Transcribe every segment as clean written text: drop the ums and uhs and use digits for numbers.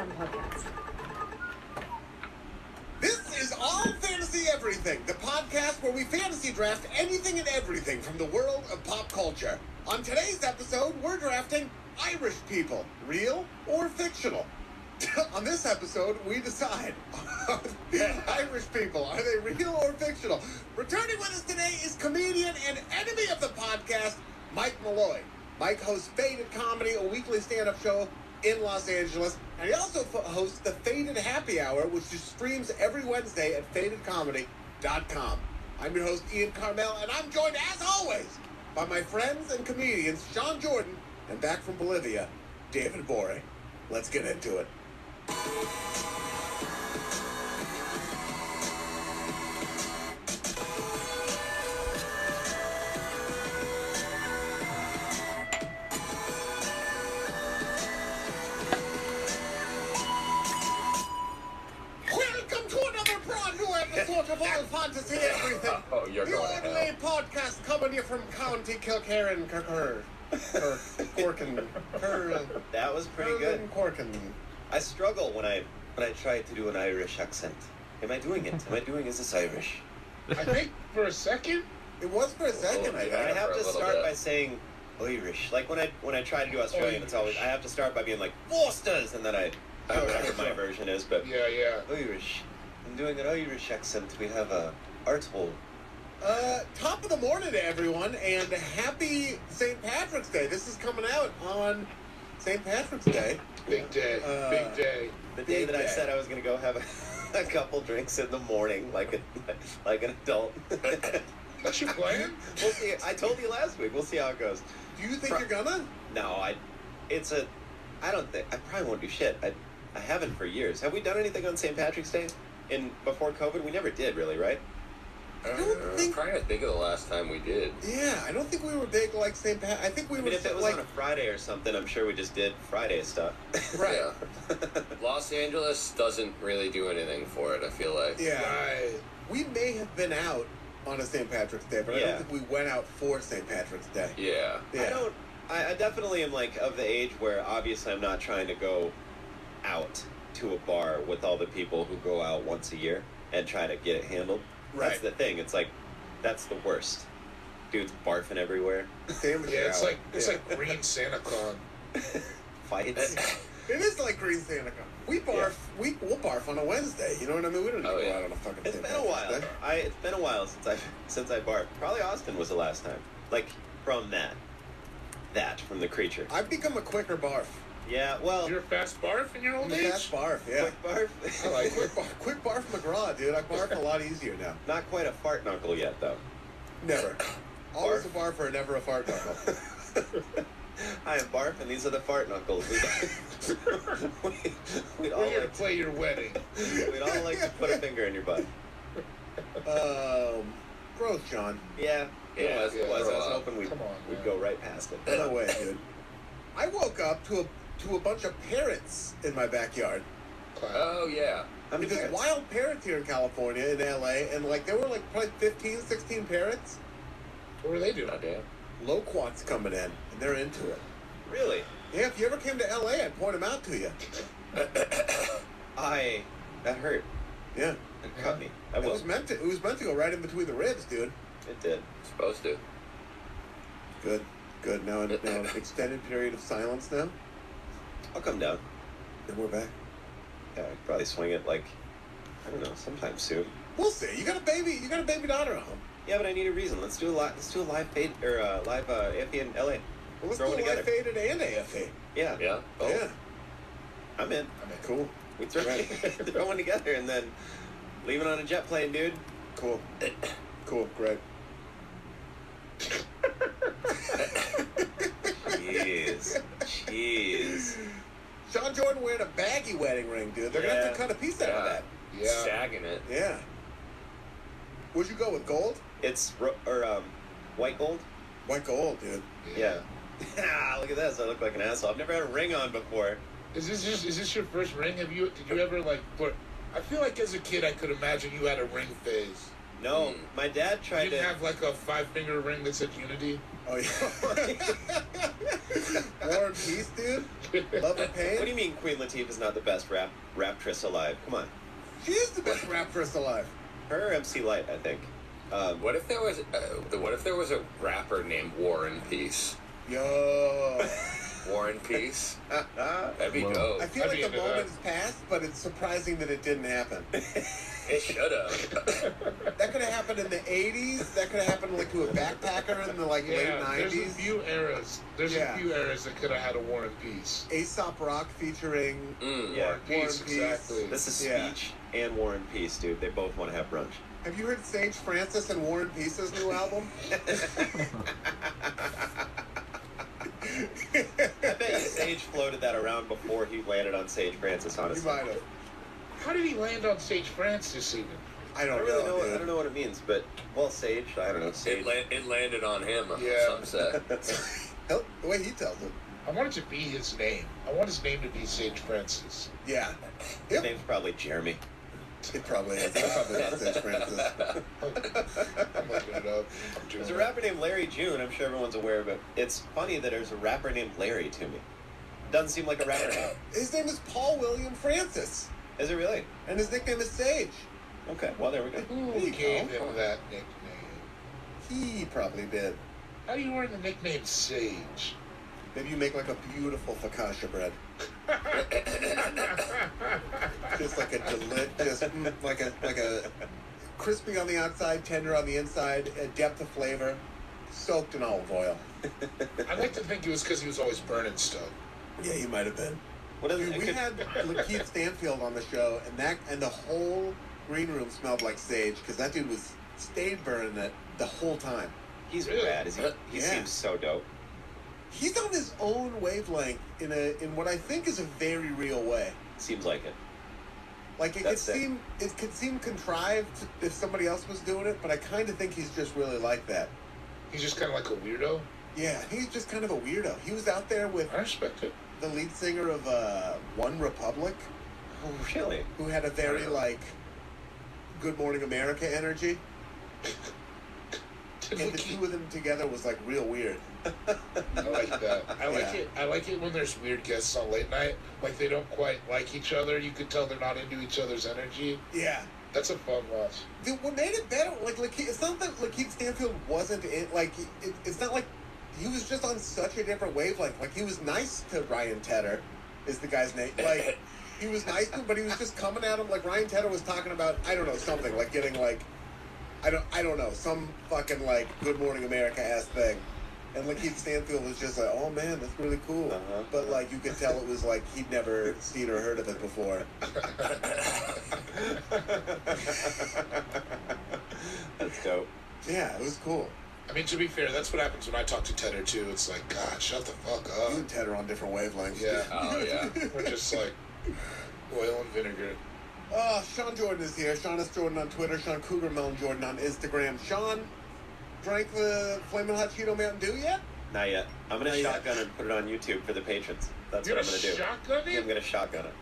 on the podcast. This is All Fantasy Everything, the podcast where we fantasy draft anything and everything from the world of pop culture. On today's episode, we're drafting Irish people, real or fictional. On this episode, we decide, Irish people, are they real or fictional? Returning with us today is comedian and enemy of the podcast, Mike Malloy. Mike hosts Faded Comedy, a weekly stand-up show in Los Angeles, and he also hosts the Faded Happy Hour, which just streams every Wednesday at fadedcomedy.com. I'm your host, Ian Carmel, and I'm joined, as always, by my friends and comedians, Sean Jordan, and back from Bolivia, David Borey. Let's get into it. Welcome to another brand new episode of All Fantasy Everything. Oh, you're the going to only hell. podcast coming to you from County Kilkerran, Corkin. That was pretty good. Corkin. I struggle when I try to do an Irish accent. Am I doing it? Is this Irish? I think for a second. It was for a second, I I guess. have for a to little start bit. by saying Irish. Like when I try to do Australian, it's always I have to start by being like Forsters, and then I whatever my version is, but Yeah. Irish. I'm doing an Irish accent. We have a arthole. Top of the morning to everyone, and happy St. Patrick's Day. This is coming out on St. Patrick's Day. Big day. Big day. The day Big that I day. said I was gonna go have a couple drinks in the morning, like an adult. That's your plan? We'll see. I told you last week. We'll see how it goes. Do you think you're gonna? No, I don't think. I probably won't do shit. I haven't for years. Have we done anything on St. Patrick's Day? Before COVID? We never did, really, right? I don't think. Trying to think of the last time we did. Yeah, I don't think we were big like St. Pat. I think we I were mean, if it was like. on a Friday or something, I'm sure we just did Friday stuff. Right. Yeah. Los Angeles doesn't really do anything for it, I feel like. Yeah. Right. We may have been out on a St. Patrick's Day, but I Yeah. don't think we went out for St. Patrick's Day. Yeah. Yeah. I definitely am like of the age where obviously I'm not trying to go out to a bar with all the people who go out once a year and try to get it handled. Right. That's the thing. It's like, that's the worst. Dudes barfing everywhere. Sandwich Yeah, it's hour. like Green Santa Con. Fights. It is like Green Santa Con. We barf. Yeah. We'll barf on a Wednesday. You know what I mean? We don't need Oh, to go yeah. out on a fucking. It's St. been a Patrick's while. Day. It's been a while since I barfed. Probably Austin was the last time. Like from that from the creature. I've become a quicker barf. Yeah. Well, You're a fast barf in your old age? Fast barf, yeah. quick barf. I like Quick barf McGraw, dude. I barf a lot easier now. Not quite a fart knuckle yet, though. Never. Always a barfer, never a fart knuckle. I am barf, and these are the fart knuckles. We'd all We're here to like play your wedding. we'd all like to put a finger in your butt. Gross, John. Yeah. It Yeah, was. It was. I was grow up. hoping we'd Come on, we'd man. go right past it. No way, dude. I woke up to a bunch of parrots in my backyard. Oh, yeah. How many There's parrots? wild parrots here in California, in LA, and like there were like probably 15, 16 parrots. What were they doing? Goddamn. Loquats coming in, and they're into it. Really? Yeah, if you ever came to LA, I'd point them out to you. That hurt. Yeah. It cut me. I It will. was meant to go right in between the ribs, dude. It did. Supposed to. Good. Now an extended period of silence now, I'll come down. and we're back. Yeah, I'd probably swing it like I don't know, sometime soon. We'll see. You got a baby daughter at home. Yeah, but I need a reason. Let's do a live fade or live AFE in LA. Well, let's Throw do it a live together. faded and AFA. Yeah. Yeah. Oh. Yeah. I'm in. Cool. We throw, Right. throw one together and then leave it on a jet plane, dude. Cool. Great. Jeez. Sean Jordan wearing a baggy wedding ring, dude. They're gonna have Yeah. to cut a piece out of that. Yeah. Sagging it. Yeah. Would you go with gold? It's white gold. White gold, dude. Yeah. Look at this. I look like an asshole. I've never had a ring on before. Is this your first ring? Did you ever like put? I feel like as a kid I could imagine you had a ring phase. No, my dad You tried didn't to. have like a 5-finger ring that said Unity? Oh yeah. War and Peace, dude. Love and Pain. What do you mean Queen Latifah's not the best raptress alive? Come on. She is the best raptress alive. Her or MC Light, I think. What if there was a rapper named War and Peace? Yo. War and Peace? That'd be Whoa. dope. I feel I'd like be the into moment that. has passed, but it's surprising that it didn't happen. It should have. That could have happened in the 80s. That could have happened like to a backpacker in the late There's a 90s. few eras. There's Yeah. a few eras that could have had a War and Peace. Aesop Rock featuring Yeah. War and Peace, War and Peace. exactly. This is Yeah. Speech and War and Peace, dude. They both want to have brunch. Have you heard Sage Francis and War and Peace's new album? I bet you Sage floated that around before he landed on Sage Francis, You honestly. might have. How did he land on Sage Francis even? I I don't don't really know, know. dude. I don't know what it means, but well, Sage. I don't know. Sage. It landed on him. Yeah. Some say. The way he tells it. I want it to be his name. I want his name to be Sage Francis. Yeah. His Yep. name's probably Jeremy. It probably is. It's probably not Sage Francis. I'm looking it up. I'm doing There's a it. rapper named Larry June. I'm sure everyone's aware of it. It's funny that there's a rapper named Larry to me. Doesn't seem like a rapper name. His name is Paul William Francis, Is it really? and his nickname is Sage. Okay. Well, there we go. There Who you gave go. him that nickname? He probably did. How do you earn the nickname Sage? Maybe you make like a beautiful focaccia bread. Just like a like a crispy on the outside, tender on the inside, a depth of flavor, soaked in olive oil. I like to think it was because he was always burning stuff. Yeah, he might have been. What is Dude, it? we had Lakeith Stanfield on the show, and the whole green room smelled like sage because that dude stayed burning it the whole time. He's Really? rad. Is he? He Yeah. seems so dope. He's on his own wavelength in what I think is a very real way. Seems like it. Like it That's it. could seem contrived if somebody else was doing it, but I kind of think he's just really like that. He's just kind of like a weirdo. Yeah, he's just kind of a weirdo. He was out there with I respect it. the lead singer of One Republic, Oh, really? who had a very like Good Morning America energy, and the two of them together was like real weird. I like that. I like Yeah. it. I like it when there's weird guests on late night. Like they don't quite like each other. You could tell they're not into each other's energy. Yeah. That's a fun watch. Dude, what made it better, like it's not that Lakeith Stanfield wasn't in, like it's not like he was just on such a different wavelength. Like he was nice to Ryan Tedder, is the guy's name. Like he was nice to him, but he was just coming at him like Ryan Tedder was talking about I don't know something like getting like I don't know some fucking like Good Morning America ass thing, and Lakeith Stanfield was just like oh man that's really cool, Uh-huh. but like you could tell it was like he'd never seen or heard of it before. That's dope. Yeah, it was cool. I mean, to be fair, that's what happens when I talk to Tedder too. It's like, God, shut the fuck You up. and Ted are on different wavelengths. Yeah. Oh yeah. We're just like oil and vinegar. Sean Jordan is here. Sean is Jordan on Twitter. Sean Cougar Melon Jordan on Instagram. Sean, drank the Flamin' Hot Cheeto Mountain Dew yet? Not yet. I'm gonna Not yet. shotgun and put it on YouTube for the patrons. That's You're what I'm gonna do. shotgun Yeah, I'm it? gonna shotgun it.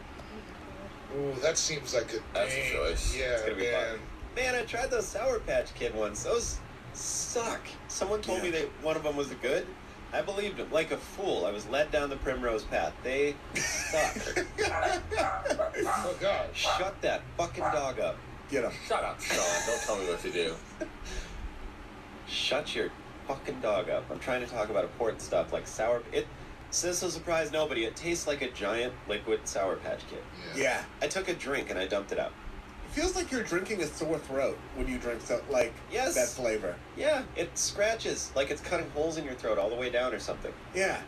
Ooh, that seems like a That's a dang- choice. Yeah, It's gonna be man. fun. Man, I tried those Sour Patch Kid ones. Those suck. Someone told me Yeah. that one of them was good. I believed him like a fool. I was led down the primrose path. They suck. Oh God. Shut that fucking dog up. Get him. Shut up, Sean. Don't tell me what to do. Shut your fucking dog up. I'm trying to talk about important stuff like sour. This will surprise nobody. It tastes like a giant liquid Sour Patch Kid. Yeah. I took a drink and I dumped it out. It feels like you're drinking a sore throat when you drink like Yes. that flavor. Yeah, it scratches like it's cutting holes in your throat all the way down or something. Yeah.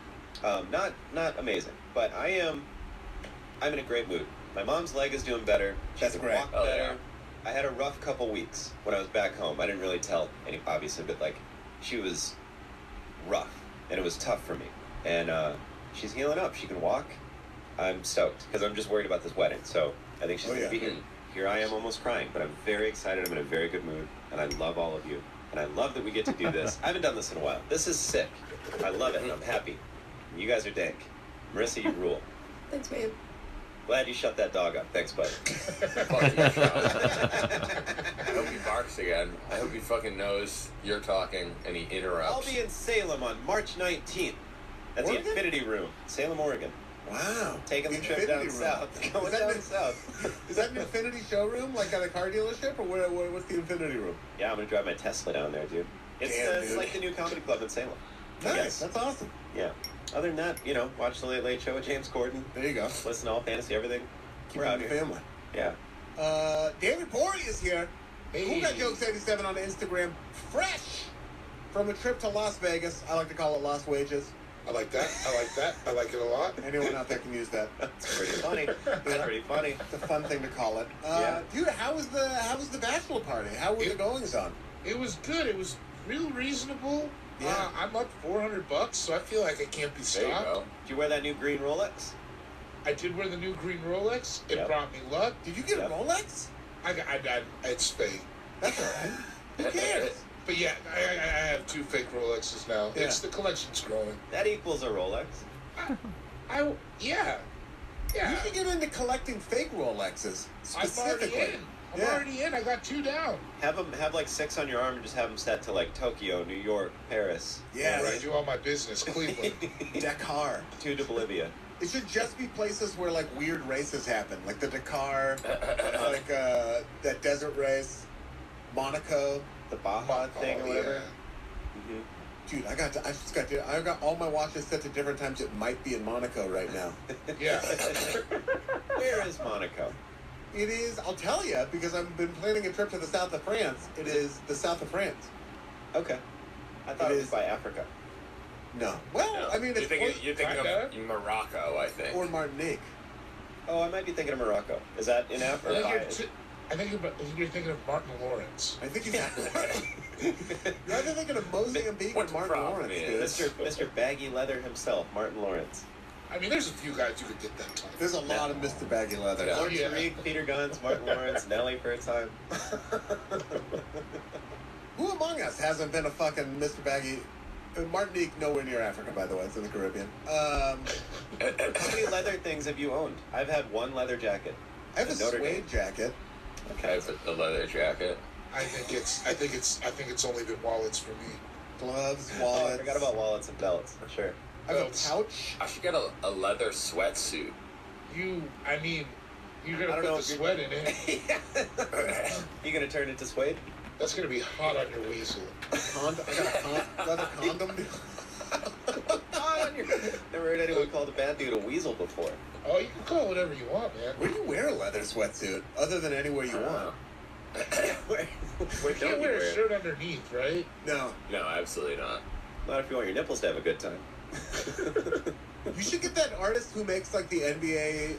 Not amazing, but I'm in a great mood. My mom's leg is doing better. She That's can great. walk Oh, better. I had a rough couple weeks when I was back home. I didn't really tell any, obviously, but like, she was rough, and it was tough for me. And she's healing up. She can walk. I'm stoked because I'm just worried about this wedding. So I think she's Oh, gonna yeah. be here. Here I am, almost crying, but I'm very excited. I'm in a very good mood, and I love all of you. And I love that we get to do this. I haven't done this in a while. This is sick. I love it, and I'm happy. And you guys are dank. Marissa, you rule. Thanks, babe. Glad you shut that dog up. Thanks, bud. Fucking shot. I hope he barks again. I hope he fucking knows you're talking and he interrupts. I'll be in Salem on March 19th. That's Oregon? the Infinity Room. Salem, Oregon. Wow. Taking the trip Infinity down Room. south. Going Is that down the- south. Is that an Infinity showroom, like at a car dealership, or what's the Infinity Room? Yeah, I'm going to drive my Tesla down there, dude. It's, Damn, it's dude. like the new comedy club in Salem. Nice. Yes. That's awesome. Yeah. Other than that, watch the Late Late Show with James Corden. There you go. Listen to all fantasy, everything. Keep We're it out in the here. family. Yeah. David Pori is here. Hey. Who got jokes 87 on Instagram? Fresh from a trip to Las Vegas. I like to call it Lost Wages. I like that. I like that. I like it a lot. Anyone out there can use that. That's pretty funny. That's pretty funny. It's a fun thing to call it. Yeah. Dude, how was the bachelor party? How were the goings on? It was good. It was real reasonable. Yeah. I'm up $400, so I feel like I can't be There you stopped. go. Did you wear that new green Rolex? I did wear the new green Rolex. It Yep. brought me luck. Did you get Yep. a Rolex? I it's fake. That's all right. Who cares? But yeah, I have 2 fake Rolexes now. Yeah. It's the collection's growing. That equals a Rolex. Yeah. You should get into collecting fake Rolexes specifically. I'm already in. I got 2 down. Have like 6 on your arm and just have them set to like Tokyo, New York, Paris. Yeah, Where I do all my business. Cleveland. Dakar. 2 to Bolivia. It should just be places where like weird races happen, like the Dakar, like that desert race, Monaco. The Baja thing or whatever. Yeah. Dude, I got all my watches set to different times. It might be in Monaco right now. Yeah. Where is Monaco? It is. I'll tell you because I've been planning a trip to the south of France. It is the south of France. Okay. I thought It it was is- by Africa. No. Well, No. I mean, it's You're thinking Kinda. of Morocco, I think. or Martinique. Oh, I might be thinking of Morocco. Is that in Africa? I think you're thinking of Martin Lawrence. I think you're either thinking of Mozambique or What's the Martin problem Lawrence, is- dude. Mr. Baggy Leather himself, Martin Lawrence. I mean, there's a few guys you could get that time. There's a lot of Mr. Baggy Leather. Yeah. Lawrence yeah. Reed, Peter Guns, Martin Lawrence, Nelly for a time. Who among us hasn't been a fucking Mr. Baggy? Martinique, nowhere near Africa, by the way. It's in the Caribbean. How many leather things have you owned? I've had one leather jacket. I have a Notre Dame. suede jacket. I have a leather jacket. I think it's only been wallets for me. Gloves, Oh, wallets. I forgot about wallets and belts. Sure. I have belts. a pouch. I should get a leather sweatsuit. You're I gonna don't put know the if you're- sweat in it. You gonna turn it to suede? That's gonna be hot on your weasel. I got a leather condom. Never heard anyone call a bad dude a weasel before. Oh, you can call it whatever you want, man. Where do you wear a leather sweatsuit? Other than anywhere you want. Where You don't can't you wear wear a it? shirt underneath, right? No. No, absolutely not. Not if you want your nipples to have a good time. You should get that artist who makes like the NBA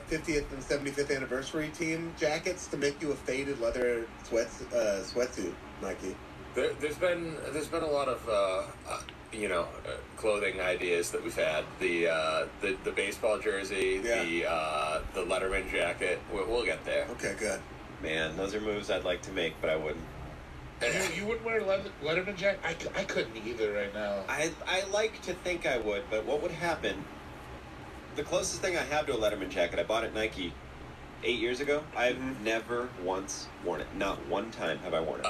50th and 75th anniversary team jackets to make you a faded leather sweatsuit, Mikey. There's been a lot of clothing ideas that we've had. The baseball jersey, Yeah. the Letterman jacket. We'll get there. Okay, good. Man, those are moves I'd like to make, but I wouldn't. You wouldn't wear a Letterman jacket? I couldn't either right now. I like to think I would, but what would happen? The closest thing I have to a Letterman jacket, I bought at Nike 8 years ago. I've never once worn it. Not one time have I worn it.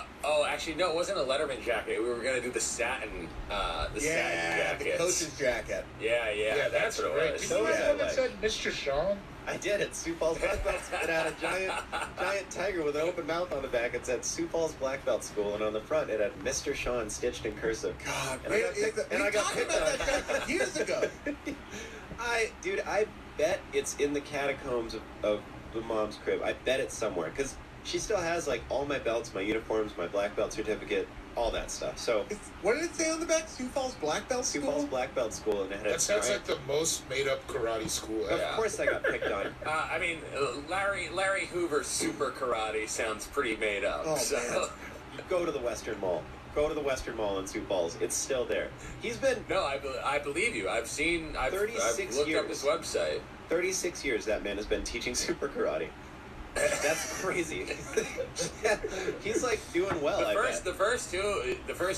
Actually, no, it wasn't a Letterman jacket. We were gonna do the satin, satin Yeah, the jackets. coach's jacket. Yeah, that's what great. it was. Did you Those have I one that like. said Mr. Sean? I did it. Sioux Falls Black Belt. It had a giant tiger with an open mouth on the back. It said Sioux Falls Black Belt School, and on the front it had Mr. Sean stitched in cursive. God, And I got picked- and I got talked picked about on. that jacket years ago. I bet it's in the catacombs of the mom's crib. I bet it's somewhere because she still has like all my belts, my uniforms, my black belt certificate, all that stuff. So What did it say on the back? Sioux Falls Black Belt Sioux School? Falls Black Belt School, and it had a That sounds giant- like the most made-up karate school Of ever. Yeah. course, I got picked on. Larry Hoover's Super Karate sounds pretty made up. Oh, so. man. Go to the Western Mall. Go to the Western Mall in Sioux Falls. It's still there. He's been No, I believe you. I've 36 looked up years. his website. 36 years that man has been teaching super karate. That's crazy. He's like doing well. The first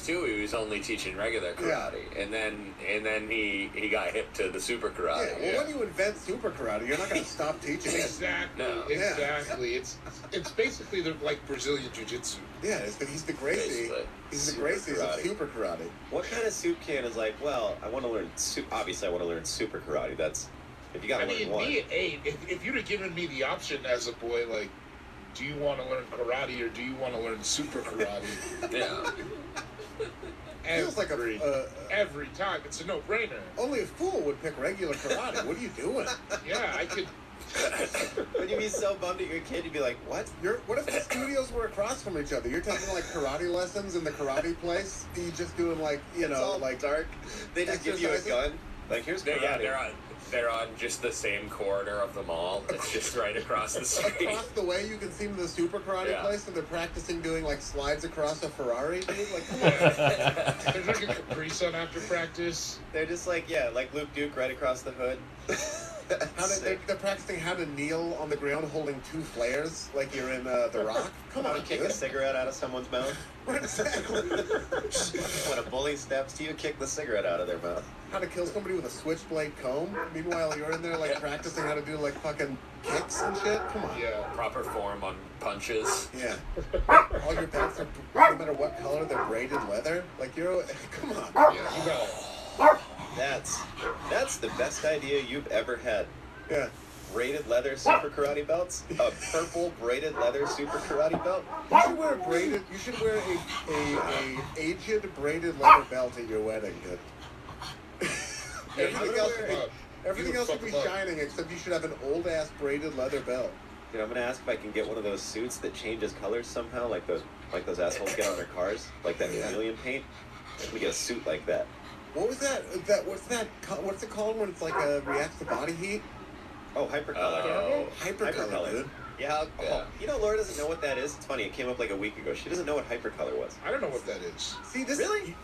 two, he was only teaching regular karate, and then he got hip to the super karate. Yeah, well, when you invent super karate, you're not going to stop teaching it. Exactly. No. Exactly. It's basically like Brazilian jiu-jitsu. Yeah, he's the Gracie. Basically. He's the Super Gracie of karate. super karate. What kind of soup can is like? Well, I want to learn. Obviously, I want to learn super karate. That's if you got to I learn mean, one. me at 8, if you'd have given me the option as a boy, like, do you want to learn karate or do you want to learn super karate? Yeah. Feels like every time. It's a no-brainer. only a fool would pick regular karate. What are you doing? Yeah, I could. Would you be so bummed at your kid? You'd be like, what? What if the studios were across from each other? You're taking like karate lessons in the karate place. You just doing like It's all like dark. They just give you a exercises? gun. Like here's Yeah, karate. they're on just the same corner of the mall. It's just right across the street. across the way. You can see them in the super karate Yeah. place, and they're practicing doing like slides across a Ferrari. Dude, like come on. They're drinking Capri Sun after practice. They're just like like Luke Duke right across the hood. They're practicing how to kneel on the ground holding 2 flares, like you're in The Rock. Come How on, to kick dude. a cigarette out of someone's mouth. Exactly. When a bully steps to you, kick the cigarette out of their mouth. How to kill somebody with a switchblade comb. Meanwhile, you're in there like practicing how to do like fucking kicks and shit. Come on. Yeah. Proper form on punches. Yeah. All your belts are, no matter what color, they're braided leather. Like come on. Yeah, you know. That's the best idea you've ever had. Yeah. Braided leather super karate belts? A purple braided leather super karate belt? You should wear You should wear a aged braided leather belt at your wedding, dude. Yeah, Everything else would be fuck 'em up. shining, except you should have an old ass braided leather belt. Dude, I'm gonna ask if I can get one of those suits that changes colors somehow, like those assholes get on their cars, like that Yeah. chameleon paint. We get a suit like that. What was that? What's it called when it's like reacts to body heat? Oh, hypercolor. Hypercolor, dude. Yeah, Yeah. You know, Laura doesn't know what that is. It's funny. It came up like a week ago. She doesn't know what hypercolor was. I don't know what that is. See this? Really?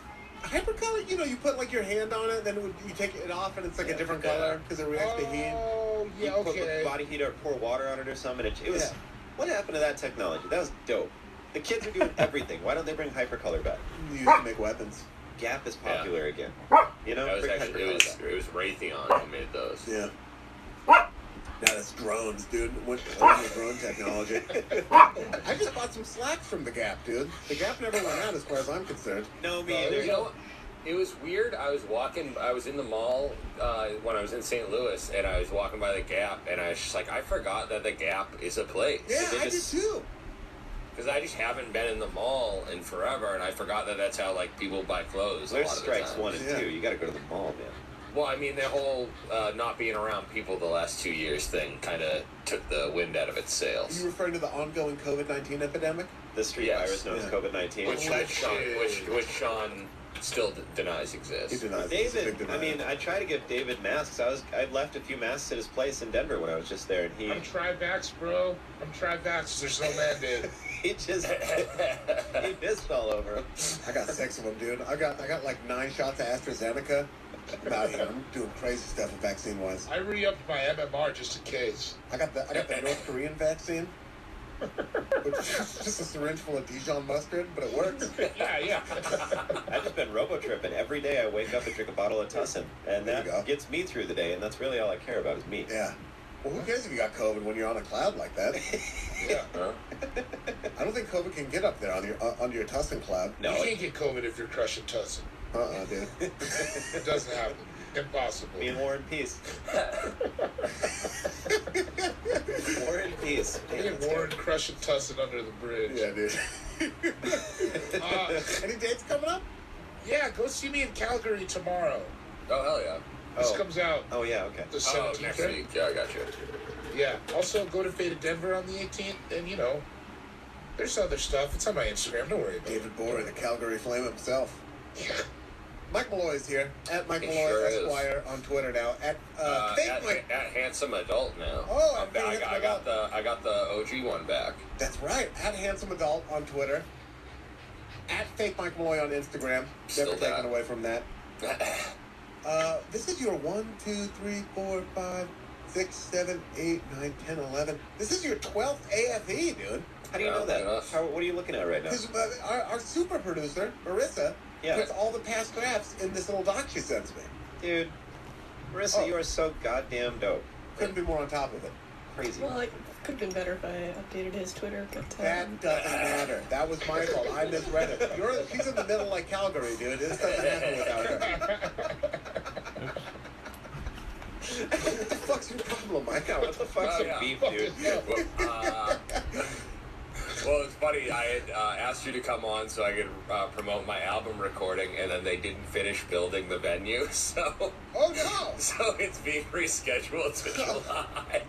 Hypercolor. You put like your hand on it, then you take it off, and it's like a different Yeah. color because it reacts to heat. Oh, yeah, You put okay. body heat or pour water on it or something. It was. Yeah. What happened to that technology? That was dope. The kids are doing everything. Why don't they bring hypercolor back? You used to make weapons. Gap is popular again. You know, That was bring actually hypercolor back. it was Raytheon who made those. Yeah. Now that's drones, dude. What's drone technology? I just bought some slacks from the Gap, dude. The Gap never went out, as far as I'm concerned. No, me No, either. You know, it was weird. I was in the mall when I was in St. Louis, and I was walking by the Gap, and I was just like, I forgot that the Gap is a place. Yeah, I did too. Because I just haven't been in the mall in forever, and I forgot that that's how like people buy clothes. There's a lot of the strikes time. 1 and Yeah. 2. You got to go to the mall, man. Well, I mean, the whole not being around people the last 2 years thing kind of took the wind out of its Are sails. you referring to the ongoing COVID-19 epidemic? The street Yes. virus known as Yeah. COVID-19. Which Sean still denies He exists. denies it. He's a big David, I denier. mean, I try to give David masks. I left a few masks at his place in Denver when I was just there, and he I'm tri-vax, bro. I'm tri-vax. There's no mandate. he just he pissed all over him. I got 6 of them, dude. I got like 9 shots of AstraZeneca. I'm out here. I'm doing crazy stuff vaccine-wise. I re-upped my MMR just in case. I got the North Korean vaccine, which is just a syringe full of Dijon mustard, but it works. Yeah. I've just been robo-tripping. Every day I wake up and drink a bottle of Tussin, and There you go. that gets me through the day, and that's really all I care about is me. Yeah. Well, who cares if you got COVID when you're on a cloud like that? Yeah. Huh? I don't think COVID can get up there on your under your Tussin cloud. No, You can't get COVID if you're crushing Tussin. Dude. It doesn't happen. Impossible. me and War and Peace. War and Peace. Me and Warren crushing Tussin under the bridge. Yeah, dude. Any dates coming up? Yeah, go see me in Calgary tomorrow. Oh, hell yeah. This Oh. comes out Oh yeah, okay. the Oh, 17th. next right? week. Yeah, I got you. Yeah. Also, go to Fate of Denver on the 18th, and there's other stuff. It's on my Instagram. Don't worry about it. David Bory, the Calgary Flame himself. Yeah. Mike Malloy's here. At Mike He Malloy sure is. Esquire on Twitter now. At fake Mike. At handsome adult now. Oh, I'm at back. Handsome I got the OG one back. That's right. At Handsome Adult on Twitter. At Fake Mike Malloy on Instagram. Still Never taken that. away from that. This is your 1, 2, 3, 4, 5, 6, 7, 8, 9, 10, 11. This is your 12th AFE, dude. How do you know that? What are you looking at right now? Because our super producer, Marissa, puts all the past drafts in this little doc she sends me. Dude, Marissa, you are so goddamn dope. Couldn't be more on top of it. Crazy. Well, it could have been better if I updated his Twitter, but... That doesn't matter. That was my fault. I misread it. She's in the middle like Calgary, dude. This doesn't happen without her. What the fuck's your problem, Mike? What the fuck's your beef, dude? Well, it's funny. I had asked you to come on so I could promote my album recording, and then they didn't finish building the venue, so... Oh, no! So it's being rescheduled to July.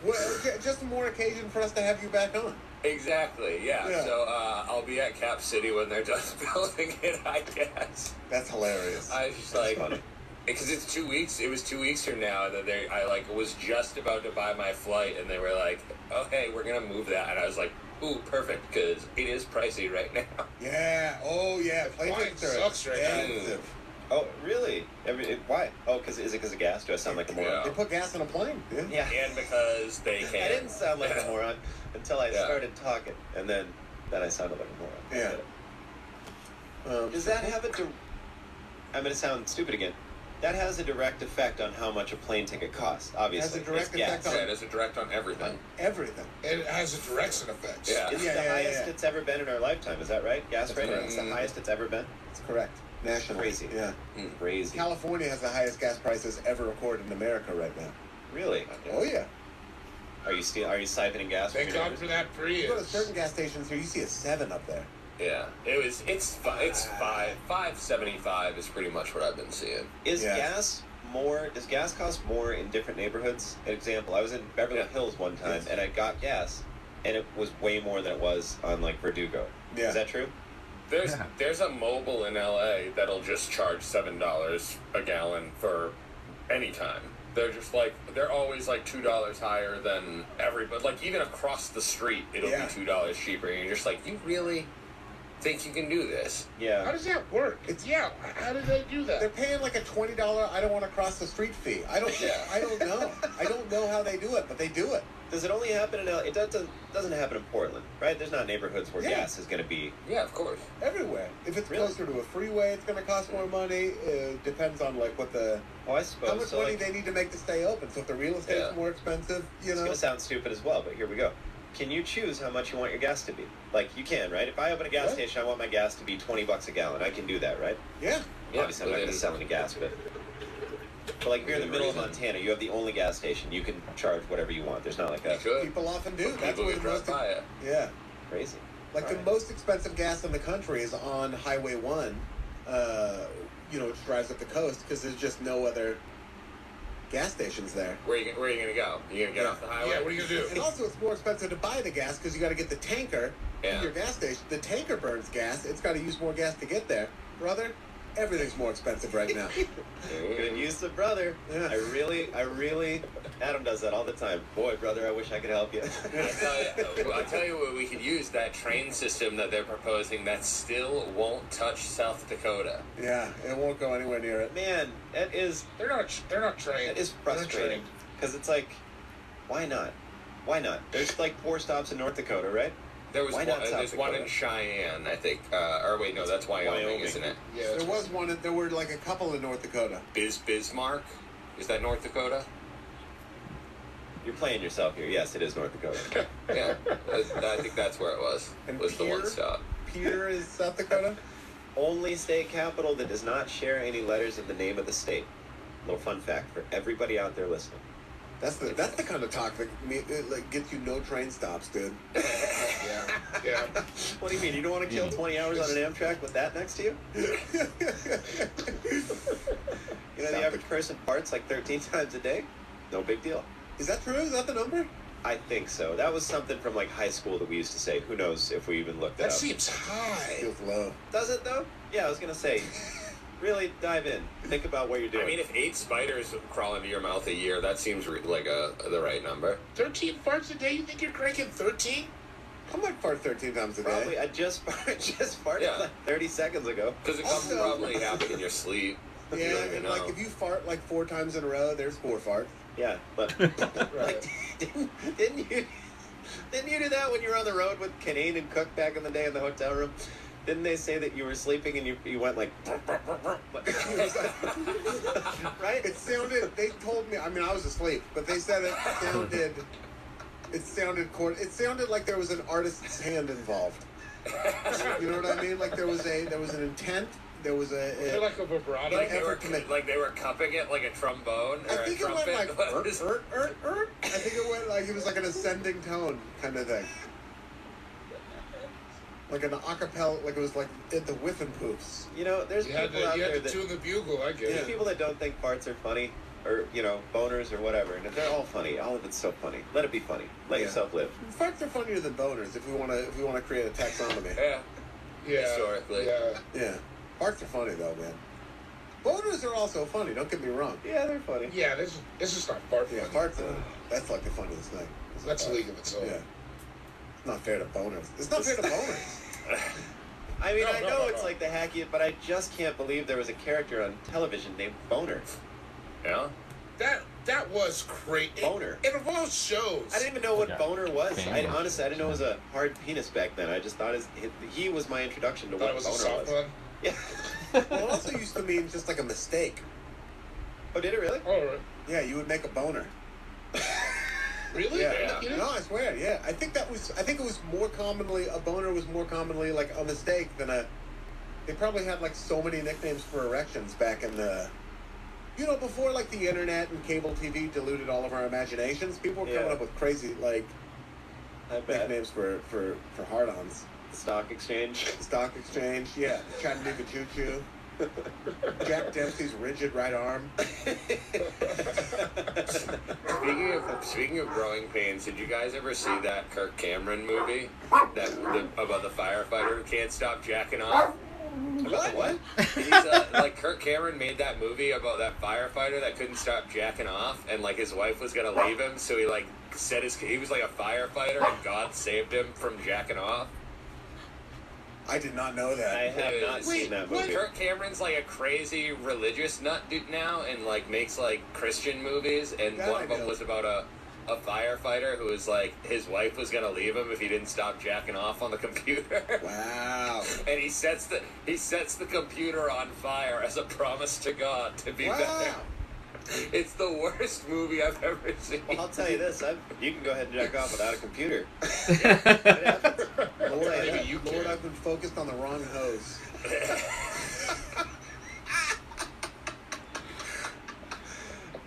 Well, just more occasion for us to have you back on. Exactly, yeah. So I'll be at Cap City when they're done building it, I guess. That's hilarious. I was just like... Because it's 2 weeks. It was 2 weeks from now that I was just about to buy my flight, and they were like, "Oh, hey, we're gonna move that," and I was like, "Ooh, perfect," because it is pricey right now. Yeah. Oh, yeah. Plane tickets are sucks right now. expensive. Oh, really? Why? Oh, is it because of gas? Do I sound like a moron? They put gas on a plane. Yeah. And because they can. I didn't sound like a moron until I started talking, and then I sounded like a moron. Yeah. Does that have I'm going to sound stupid again. That has a direct effect on how much a plane ticket costs, obviously. Has a direct effect on... Yeah, it has a direct on everything. On everything. And it has a direction effect. Yeah. It's the highest it's ever been in our lifetime, is that right? Gas right now, it's the highest it's ever been? That's correct. National. Crazy. Yeah. Crazy. California has the highest gas prices ever recorded in America right now. Really? Oh, yeah. Are you siphoning gas? Thank God for that for You go to certain gas stations here, you see a 7 up there. Yeah, it's $5.75 is pretty much what I've been seeing. Does gas cost more in different neighborhoods? An example, I was in Beverly Hills one time and I got gas and it was way more than it was on like Verdugo. Yeah. Is that true? There's a mobile in LA that'll just charge $7 a gallon for any time. They're always like $2 higher than everybody. Like even across the street, it'll be $2 cheaper. And you're just like, you really think you can do this? Yeah. How does that work? How do they do that? They're paying like a $20 I don't want to cross the street fee. I don't know. I don't know how they do it, but they do it. Does it only happen in LA? It doesn't happen in Portland, right? There's not neighborhoods where gas is going to be... Yeah, of course. Everywhere. If it's closer to a freeway, it's going to cost more money. It depends on like what the... I suppose. How much money they need to make to stay open. So if the real estate's more expensive, It's going to sound stupid as well, but here we go. Can you choose how much you want your gas to be? Like, you can, right? If I open a gas station, I want my gas to be $20 a gallon. I can do that, right? Yeah. Obviously, I'm not going to sell any gas, but like, if you're in the middle of Montana, you have the only gas station, you can charge whatever you want. There's not like a... People often do. But That's people what can the most... drive by it. Yeah. Crazy. Like the most expensive gas in the country is on Highway 1, which drives up the coast because there's just no other gas stations there. Where are you going to go? You going to get off the highway? Yeah, what are you going to do? And also it's more expensive to buy the gas because you got to get the tanker in your gas station. The tanker burns gas. It's got to use more gas to get there. Brother, everything's more expensive right now. Good use of brother. Yeah. I really, Adam does that all the time. Boy, brother, I wish I could help you. I'll tell you what we could use, that train system that they're proposing that still won't touch South Dakota. Yeah, it won't go anywhere near it. Man, that is... They're not trained. That is frustrating. Because it's like, why not? Why not? There's like 4 stops in North Dakota, right? There's one in Cheyenne, I think. Or wait, no, that's Wyoming, isn't it? Yeah, there was one. There were like a couple in North Dakota. Bismarck? Is that North Dakota? You're playing yourself here. Yes, it is North Dakota. Yeah, I think that's where it was. And was the one stop. Pierre is South Dakota? Only state capital that does not share any letters of the name of the state. Little fun fact for everybody out there listening. That's the kind of talk that gets you no train stops, dude. Yeah. What do you mean? You don't want to kill 20 hours on an Amtrak with that next to you? You know, the average person farts like 13 times a day? No big deal. Is that true? Is that the number? I think so. That was something from like high school that we used to say. Who knows if we even looked it That up. seems high. Feels low. Does it though? Yeah, I was going to say. Really dive in. Think about what you're doing. I mean, if 8 spiders crawl into your mouth a year, that seems like the right number. 13 farts a day? You think you're cranking 13? I might fart 13 times a day. Probably. I just farted like 30 seconds ago. Because it comes probably happen in your sleep. Yeah, don't even and know. like if you fart like 4 times in a row, there's 4 farts. Yeah, but like, didn't you do that when you were on the road with Canane and Cook back in the day in the hotel room? Didn't they say that you were sleeping and you went like, right? It sounded. They told me. I mean, I was asleep, but they said it sounded. It sounded like there was an artist's hand involved. You know what I mean? Like there was an intent. There was They're like a vibrato. Like they were cupping it like a trombone or I think a it went trumpet. like I think it went like it was like an ascending tone kind of thing. Like an acapella, like it was like the whiffing poofs. You know, there's people out you there had to that tune the bugle. I get there's it. people that don't think farts are funny, or boners or whatever, and they're all funny. All of it's so funny. Let it be funny. Let yourself live. Farts are funnier than boners if we want to create a taxonomy. Yeah. Historically. Yeah. Yeah, farts are funny though, man. Boners are also funny. Don't get me wrong. Yeah, they're funny. Yeah, this is not fart funny. Yeah, farts. That's like the funniest thing. That's a league of its own. Yeah. It's not fair to boners. It's not fair to boners. I mean, I know No. it's like the hacky, but I just can't believe there was a character on television named Boner. Yeah. That was great. Boner. And of all shows. I didn't even know what Yeah. Boner was. Famous. Honestly, I didn't know it was a hard penis back then. I just thought he was my introduction to thought what it was a Boner soft was. one. Yeah. Well, it also used to mean just like a mistake. Oh, did it really? All right. Yeah, you would make a boner. Really? Yeah. You know? No, I swear. Yeah, I think it was more commonly a boner was more commonly like a mistake than a. They probably had like so many nicknames for erections back in the. Before like the internet and cable TV diluted all of our imaginations, people were coming Yeah. up with crazy like I bet. nicknames for hard-ons. Stock exchange. Stock exchange, yeah. Chattanooga Choo Choo. Jack Dempsey's rigid right arm. Speaking of growing pains, did you guys ever see that Kirk Cameron movie about the firefighter who can't stop jacking off? What? He's like Kirk Cameron made that movie about that firefighter that couldn't stop jacking off, and like his wife was gonna leave him, so he like he was like a firefighter, and God saved him from jacking off. I did not know that. I have not seen that movie. Kirk Cameron's like a crazy religious nut dude now, and like makes like Christian movies, and That one I of them know. was about a firefighter who was like his wife was gonna leave him if he didn't stop jacking off on the computer. Wow. And he sets the computer on fire as a promise to God to be Wow. better. It's the worst movie I've ever seen. Well, I'll tell you this: you can go ahead and jack off without a computer. It happens. I'll tell you Maybe that. you Lord, can. I've been focused on the wrong hose.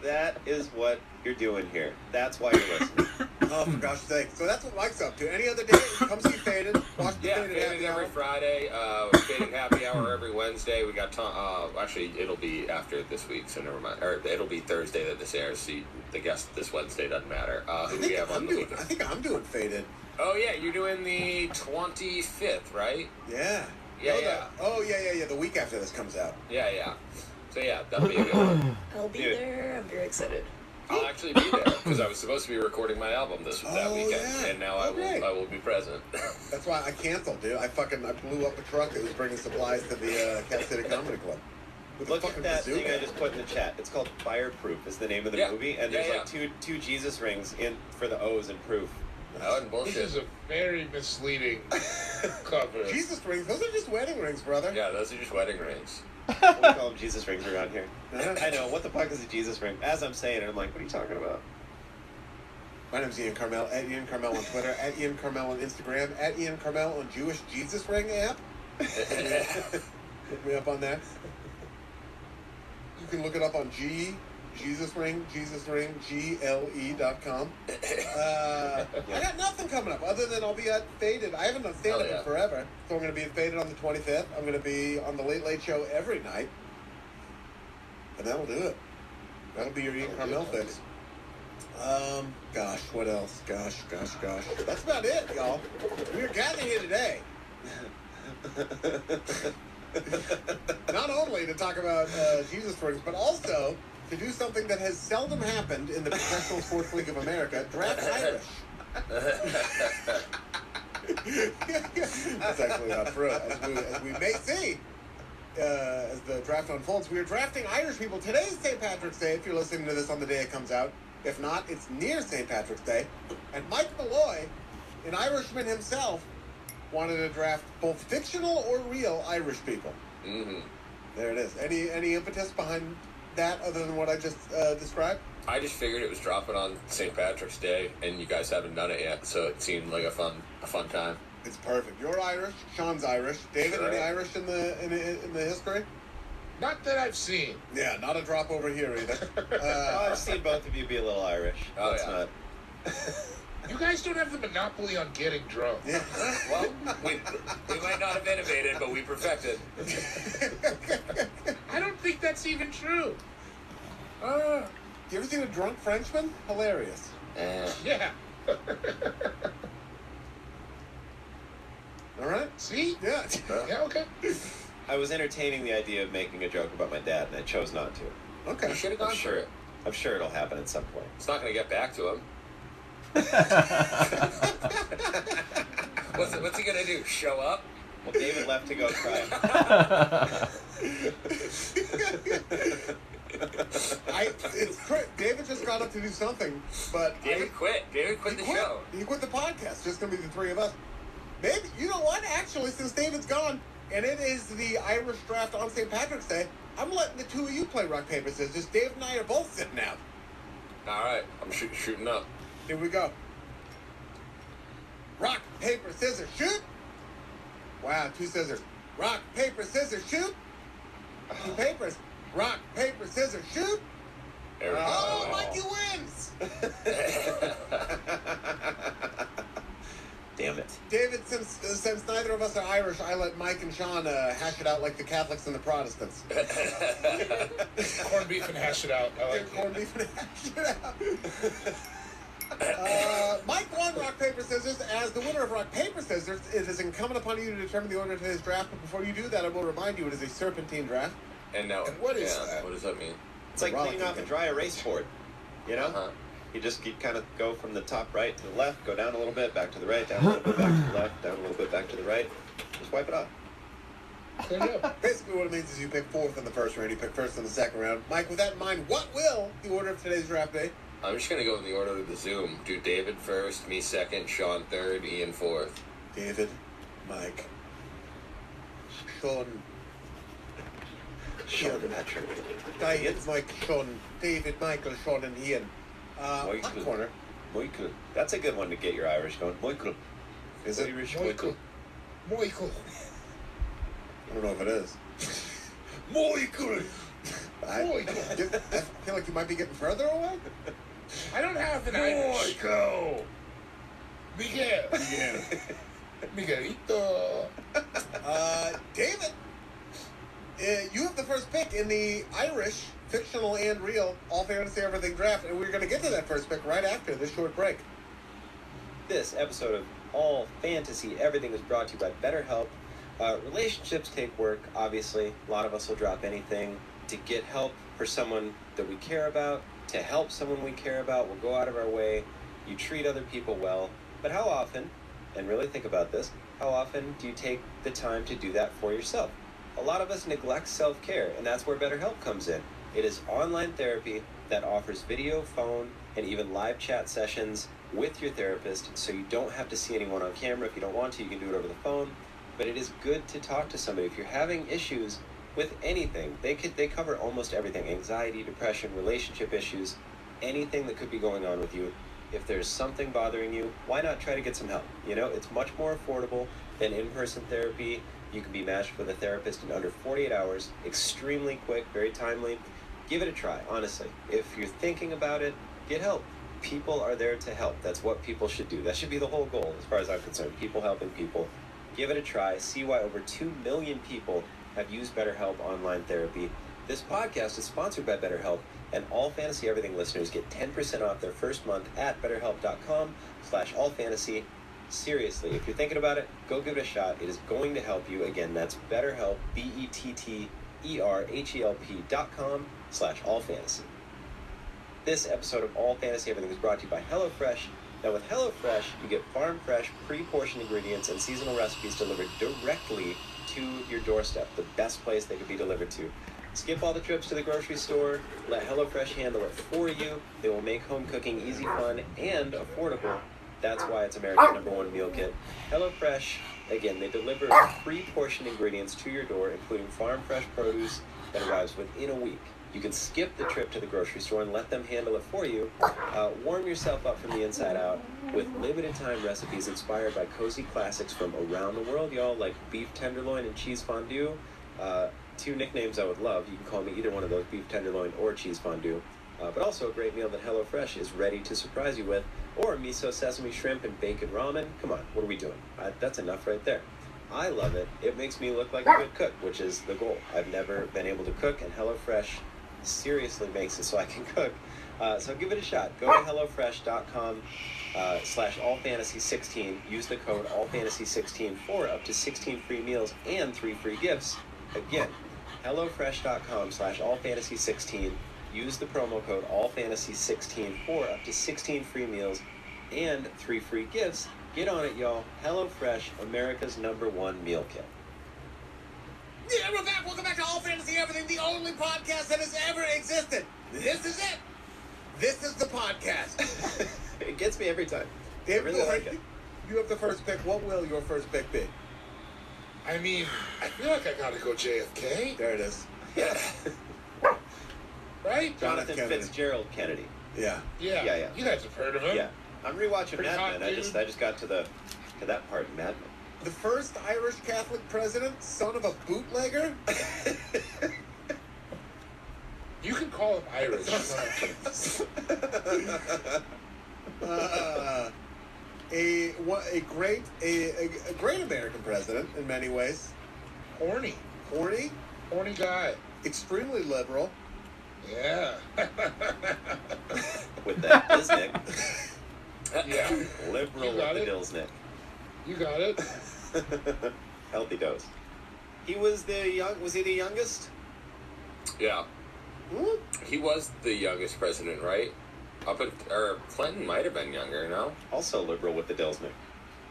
That is what you're doing here. That's why you're listening. Oh, for gosh sake. So that's what Mike's up to. Any other day, come see Faded. Watch the Yeah, Faded Faded Happy every Hour. Friday. Faded Happy Hour every Wednesday. We got actually, it'll be after this week, so never mind. Or it'll be Thursday that this airs. So the guest this Wednesday doesn't matter. Who we have on the I weekend? think I'm doing Faded. Oh yeah, you're doing the 25th, right? Yeah. Yeah, oh, yeah. yeah. The week after this comes out. Yeah. So yeah, that'll be a good one. I'll be Dude. there. I'm very excited. I'll actually be there because I was supposed to be recording my album that Oh, weekend, yeah. and now Okay. I will be present. That's why I canceled, dude. I blew up a truck that was bringing supplies to the Cat City Comedy Club. With a Look fucking at that bazooka. thing I just put in the chat. It's called Fireproof. Is the name of the Yeah. movie, and Yeah, there's like two Jesus rings in for the O's in proof. I wasn't This bullshit. is a very misleading cover. Jesus rings. Those are just wedding rings, brother. Yeah, those are just wedding rings. We call them Jesus rings around here. I know. What the fuck is a Jesus ring? As I'm saying it, I'm like, what are you talking about? My name's Ian Carmel, at Ian Carmel on Twitter, at Ian Carmel on Instagram, at Ian Carmel on Jewish Jesus Ring app. Look me up on that. You can look it up on GLE.com. I got nothing coming up other than I'll be at Faded. I haven't done stand-up Oh, yeah. in forever, so I'm going to be at Faded on the 25th. I'm going to be on the Late Late Show every night, and that'll do it. That'll be your Ian Carmel fix. Gosh, what else? Gosh. That's about it, y'all. We are gathered here today. Not only to talk about Jesus rings, but also to do something that has seldom happened in the Professional Sports League of America, draft Irish. That's actually not true, as we may see as the draft unfolds. We are drafting Irish people. Today's St. Patrick's Day, if you're listening to this on the day it comes out. If not, it's near St. Patrick's Day. And Mike Malloy, an Irishman himself, wanted to draft both fictional or real Irish people. Mm-hmm. There it is. Any impetus behind that other than what I just described? I just figured it was dropping on St. Patrick's Day, and you guys haven't done it yet, so it seemed like a fun time. It's perfect. You're Irish. Sean's Irish. David, Sure. any Irish in the history? Not that I've seen. Yeah, not a drop over here either. I've seen both of you be a little Irish. Oh, Let's yeah. not. You guys don't have the monopoly on getting drunk. Yeah. Well, we might not have innovated, but we perfected. I don't think that's even true. You ever seen a drunk Frenchman? Hilarious. Yeah. All right. See? Yeah. Yeah, okay. I was entertaining the idea of making a joke about my dad, and I chose not to. Okay. You should have gone for it. I'm sure it'll happen at some point. It's not going to get back to him. What's he going to do? Show up? Well, David left to go cry. David just got up to do something, but David quit. David quit the show. He quit the podcast. Just gonna be the three of us. Maybe you know what? Actually, since David's gone, and it is the Irish draft on St. Patrick's Day, I'm letting the two of you play rock paper scissors. Dave and I are both sitting out. All right, I'm shooting up. Here we go. Rock paper scissors shoot. Wow, two scissors. Rock paper scissors shoot. Two papers. Rock paper scissors shoot. There we go. Oh, Mikey wins! Damn it. David, since neither of us are Irish, I let Mike and Sean hash it out like the Catholics and the Protestants. Corned beef and hash it out. I like Corned it. beef and hash it out. Mike won Rock, Paper, Scissors. As the winner of Rock, Paper, Scissors, it is incumbent upon you to determine the order of today's draft. But before you do that, I will remind you it is a serpentine draft. And now, What is that? What does that mean? It's like cleaning off a dry erase board. You know? Uh-huh. You kind of go from the top right to the left, go down a little bit, back to the right, down a little bit, back to the left, down a little bit, back to the right. Just wipe it off. There you go. Basically, what it means is you pick fourth in the first round, you pick first in the second round. Mike, with that in mind, what will the order of today's draft be? I'm just going to go in the order of the Zoom. Do David first, me second, Sean third, Ian fourth. David, Mike, Sean, Sean Patrick. David, Mike, Sean, David, Michael, Sean, and Ian. Hot Michael. corner. Michael. That's a good one to get your Irish going. Michael. Is it? Irish Michael. Michael. I don't know if it is. Michael. I feel like you might be getting further away. I don't have an Irish. Michael. Miguel. Miguelito. David, you have the first pick in the Irish, fictional and real, all fantasy everything draft, and we're going to get to that first pick right after this short break. This episode of All Fantasy Everything is brought to you by BetterHelp. Relationships take work, obviously. A lot of us will drop anything to get help for someone that we care about, to help someone we care about. We'll go out of our way. You treat other people well. But how often, and really think about this, how often do you take the time to do that for yourself? A lot of us neglect self-care, and that's where BetterHelp comes in. It is online therapy that offers video, phone, and even live chat sessions with your therapist, so you don't have to see anyone on camera. If you don't want to, you can do it over the phone. But it is good to talk to somebody. If you're having issues with anything, they cover almost everything: anxiety, depression, relationship issues, anything that could be going on with you. If there's something bothering you, why not try to get some help? You know, it's much more affordable than in-person therapy. You can be matched with a therapist in under 48 hours, extremely quick, very timely. Give it a try, honestly. If you're thinking about it, get help. People are there to help. That's what people should do. That should be the whole goal, as far as I'm concerned. People helping people. Give it a try. See why over 2 million people have used BetterHelp online therapy. This podcast is sponsored by BetterHelp, and All Fantasy Everything listeners get 10% off their first month at BetterHelp.com/allfantasy. Seriously, if you're thinking about it, go give it a shot. It is going to help you. Again, that's BetterHelp, BetterHelp.com/allfantasy. This episode of All Fantasy Everything is brought to you by HelloFresh. Now with HelloFresh, you get farm-fresh, pre-portioned ingredients and seasonal recipes delivered directly to your doorstep, the best place they could be delivered to. Skip all the trips to the grocery store, let HelloFresh handle it for you. They will make home cooking easy, fun, and affordable. That's why it's America's #1 meal kit. HelloFresh, again, they deliver pre-portioned ingredients to your door, including farm-fresh produce that arrives within a week. You can skip the trip to the grocery store and let them handle it for you. Warm yourself up from the inside out with limited-time recipes inspired by cozy classics from around the world, y'all, like beef tenderloin and cheese fondue. Two nicknames I would love. You can call me either one of those, beef tenderloin or cheese fondue. But also a great meal that HelloFresh is ready to surprise you with. Or miso sesame shrimp and bacon ramen. Come on, what are we doing? That's enough right there. I love it. It makes me look like a good cook, which is the goal. I've never been able to cook, and HelloFresh seriously makes it so I can cook. So give it a shot. Go to HelloFresh.com /AllFantasy16. Use the code AllFantasy16 for up to 16 free meals and 3 free gifts. Again, HelloFresh.com /AllFantasy16. Use the promo code AllFantasy16 for up to 16 free meals and 3 free gifts. Get on it, y'all. HelloFresh, America's #1 meal kit. Yeah, we're back. Welcome back to All Fantasy Everything, the only podcast that has ever existed. This is it. This is the podcast. It gets me every time. I David, really like it. you have the first pick. What will your first pick be? I mean, I feel like I gotta go JFK, There it is. Yeah. right? Jonathan Kennedy. Fitzgerald Kennedy. Yeah. Yeah. You guys have heard of him. Yeah. I'm rewatching Pretty Mad hot, Men. I dude. just got to that part in Mad Men. The first Irish Catholic president, son of a bootlegger? You can call him Irish. A great American president in many ways. Horny guy. Extremely liberal. Yeah. With that Disney. Yeah. Liberal You with got the it. Dilsnick. You got it. Healthy dose. He was was he the youngest? Yeah. Hmm? He was the youngest president, right? Or Clinton might have been younger, no? Also liberal with the Dilsnick.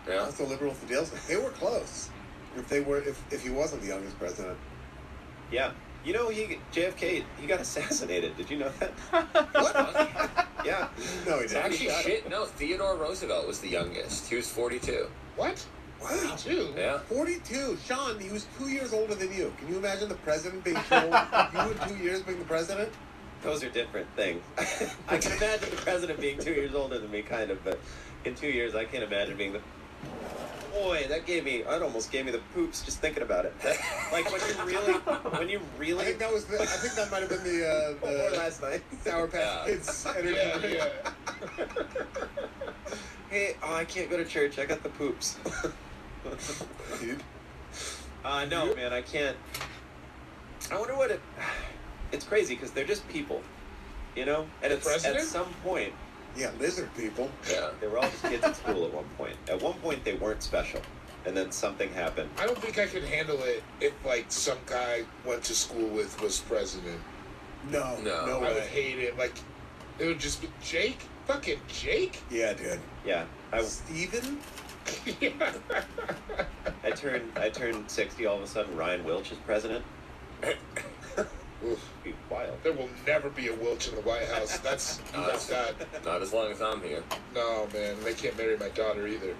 Yeah. Also liberal with the deals. They were close. If he wasn't the youngest president. Yeah. You know, JFK, he got assassinated. Did you know that? What? Yeah. No, he didn't. Actually, shit, no. Theodore Roosevelt was the youngest. He was 42. What? Wow. 42? Yeah. 42. Sean, he was 2 years older than you. Can you imagine the president being 2 old? You in 2 years being the president? Those are different things. I can imagine the president being 2 years older than me, kind of, but in 2 years, I can't imagine being the... Boy, that almost gave me the poops just thinking about it. Like, when you really... I think that might have been the Or last night. Sour Patch Kids energy drink. Yeah. Hey, I can't go to church. I got the poops. Dude. No, man, I can't. I wonder what it... It's crazy, because they're just people, you know? And it's at president? some point... Yeah, lizard people. Yeah. They were all just kids at school at one point. At one point, they weren't special. And then something happened. I don't think I could handle it if, like, some guy went to school with was president. No I would way. hate it. Like, it would just be Jake? Fucking Jake? Yeah, dude. Yeah. Steven? Yeah. I turned 60 all of a sudden. Ryan Wilch is president. Oof. Be wild. There will never be a Wilch in the White House. That's that. Not as long as I'm here. No, man, they can't marry my daughter either.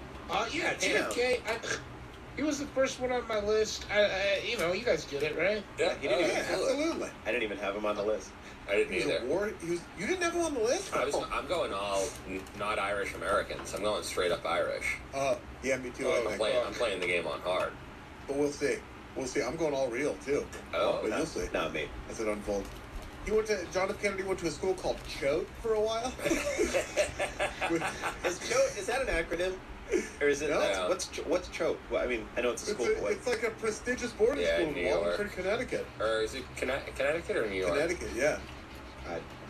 Yeah, JFK. He was the first one on my list. You know, you guys get it, right? Yeah, He didn't Yeah, even absolutely. I didn't even have him on the list. I didn't He was either. a war. You didn't have him on the list? I'm going all not Irish Americans. I'm going straight up Irish. Yeah, me too. Oh, I I'm think. playing the game on hard. But we'll see. I'm going all real too. Oh, But you'll see Not me. as it unfolds. John F. Kennedy went to a school called Choate for a while. Is that an acronym? Or is it? No. What's CHOPE? Well, I mean, I know it's a school. It's like a prestigious boarding Yeah, school in in New York. Wallingford, Connecticut. Or is it Connecticut or New York? Connecticut, yeah.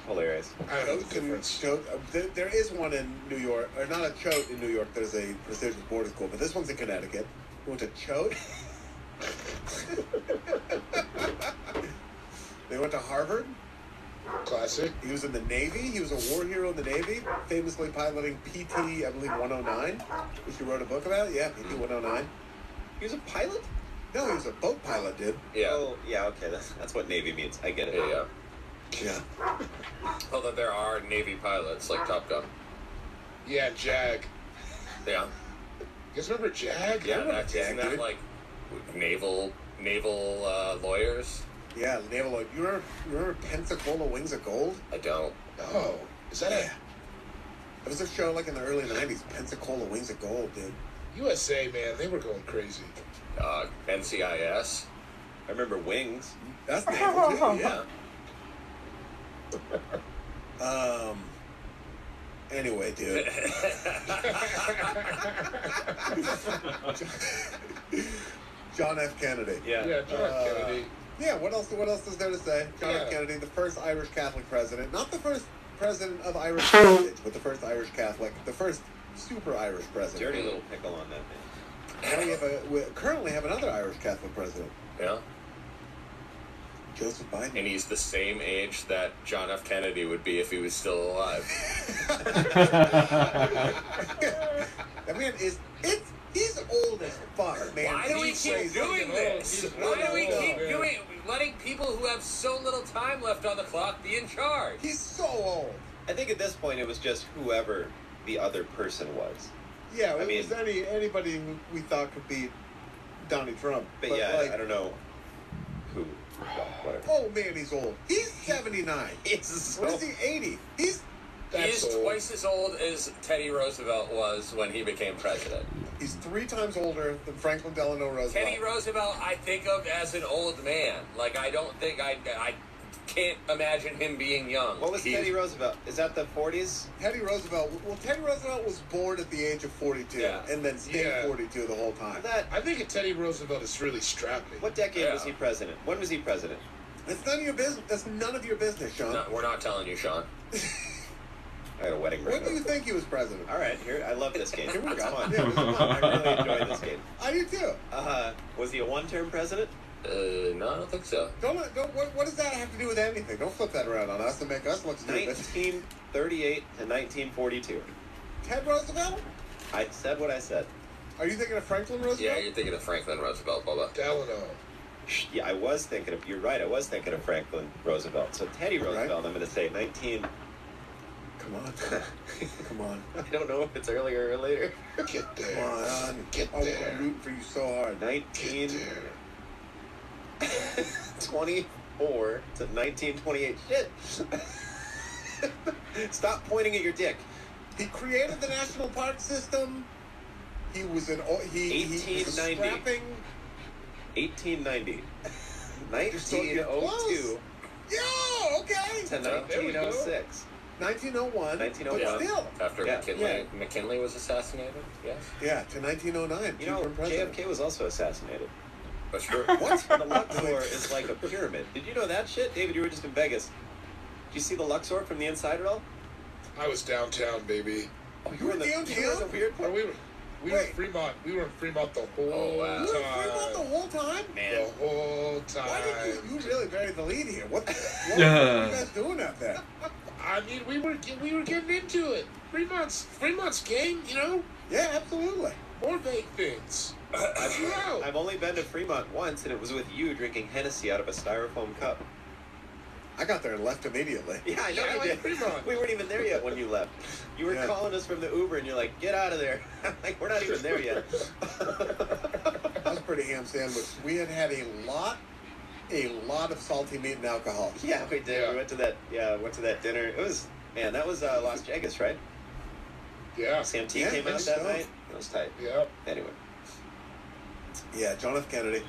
Hilarious. I don't know the Choate and difference. Choate. There is one in New York, or not a Choate in New York. There's a prestigious boarding school, but this one's in Connecticut. He went to Choate. They went to Harvard. Classic. He was in the Navy. He was a war hero in the Navy, famously piloting PT, I believe, 109, which you wrote a book about. Yeah, PT 109. He was a pilot? No, he was a boat pilot, dude. Yeah. Oh, yeah, okay. That's what Navy means. I get it. Yeah. Yeah. Although there are Navy pilots like Top Gun. Yeah, Jag. Yeah. You guys remember Jag? Yeah, remember isn't Jag, that dude. like naval lawyers? Yeah, naval. You remember Pensacola Wings of Gold? I don't. Oh, is that It was a show like in the early '90s. Pensacola Wings of Gold, dude. a USA, man? They were going crazy. NCIS. I remember Wings. That's naval too. Yeah. Anyway, dude. John F. Kennedy. Yeah, John Kennedy. Yeah, what else is there to say? John F. Yeah. Kennedy, the first Irish Catholic president. Not the first president of Irish heritage, but the first Irish Catholic. The first super Irish president. Dirty little pickle on that, man. Now we currently have another Irish Catholic president. Yeah. Joseph Biden. And he's the same age that John F. Kennedy would be if he was still alive. That man he's old as fuck, man. Why do we He's keep crazy. doing this? He's Why do we old, keep man. letting people who have so little time left on the clock be in charge? He's so old. I think at this point it was just whoever the other person was. Yeah, I it mean- was anybody who we thought could beat Donald Trump. But yeah, like, I don't know who. Well, whatever. oh man, he's old. He's 79. It's so... What is he? 80. He is That's old. twice as old as Teddy Roosevelt was when he became president. He's 3 times older than Franklin Delano Roosevelt. Teddy Roosevelt, I think of as an old man. Like, I don't think I can't imagine him being young. What was He's- Teddy Roosevelt? Is that the 40s? Teddy Roosevelt. Well, Teddy Roosevelt was born at the age of 42, Yeah. and then stayed Yeah. 42 the whole time. That. I think Teddy Roosevelt is really strapping. What decade Yeah. was he president? When was he president? It's none of your business. That's none of your business, Sean. No, we're not telling you, Sean. I got a wedding ring. When do you think he was president? All right, here. I love this game. Here we It's go. fun. Yeah, It's fun. I really enjoy this game. I do too. Was he a one-term president? No, I don't think so. Don't. What does that have to do with anything? Don't flip that around on us and make us look stupid. 1938 to 1942. Ted Roosevelt? I said what I said. Are you thinking of Franklin Roosevelt? Yeah, you're thinking of Franklin Roosevelt, Bubba. Delano. Yeah, I was thinking of. You're right. I was thinking of Franklin Roosevelt. So Teddy Right. Roosevelt. I'm going to say 19. Come on. Come on. I don't know if it's earlier or later. Get Come there. on. Get I'm there. rooting for you so hard. 1924 to 1928. Shit. Stop pointing at your dick. He created the national park system. He was an he was a 1890. scrapping. 1890. Just don't get 1902 Yo, okay. to There we go. 1906. 1901. 1901. But still, After Yeah. McKinley was assassinated, yes. yeah, to 1909. You know, JFK was also assassinated. That's true. What? The Luxor is like a pyramid. Did you know that shit? David, you were just in Vegas. Did you see the Luxor from the inside at all? I was downtown, baby. Oh, You were downtown? you were in the weird Oh, part? we were in Wait. Fremont. We were in Fremont the whole Oh, wow. You were in Fremont the time. whole time? Man. The whole time. Why did you really buried the lead here? What are you guys doing out there? I mean, we were getting into it. Fremont's game, you know, Yeah, absolutely. more vague things. You know. I've only been to Fremont once, and it was with you drinking Hennessy out of a styrofoam cup. I got there and left immediately. Yeah, I know Yeah, you like did. Fremont. We weren't even there yet when you left. You were Yeah. calling us from the Uber, and you're like, "Get out of there!" I'm like, "We're not even there yet." That was a pretty ham sandwich. We had a lot of salty meat and alcohol. Yeah, we did. Yeah. We went to that. Yeah, went to that dinner. It was, man, that was Las Vegas, right? Yeah. Sam T Yeah, came I out think that so. night. It was tight. Yep. Anyway, Yeah, John F. Kennedy.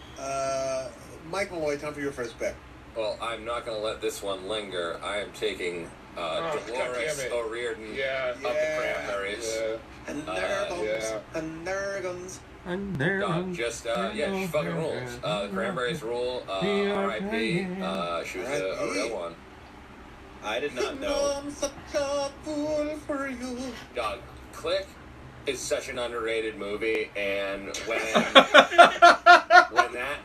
Mike Malloy, time for your first pick. Well, I'm not going to let this one linger. I am taking Oh, Dolores goddammit. O'Riordan Yeah. of the Cranberries. Yeah. and there goes, yeah. and there goes. And there No, just, she fucking rules. The Cranberries rule. R.I.P. She was a real one. I did not know. I'm such a fool for you. Dog, Click is such an underrated movie, and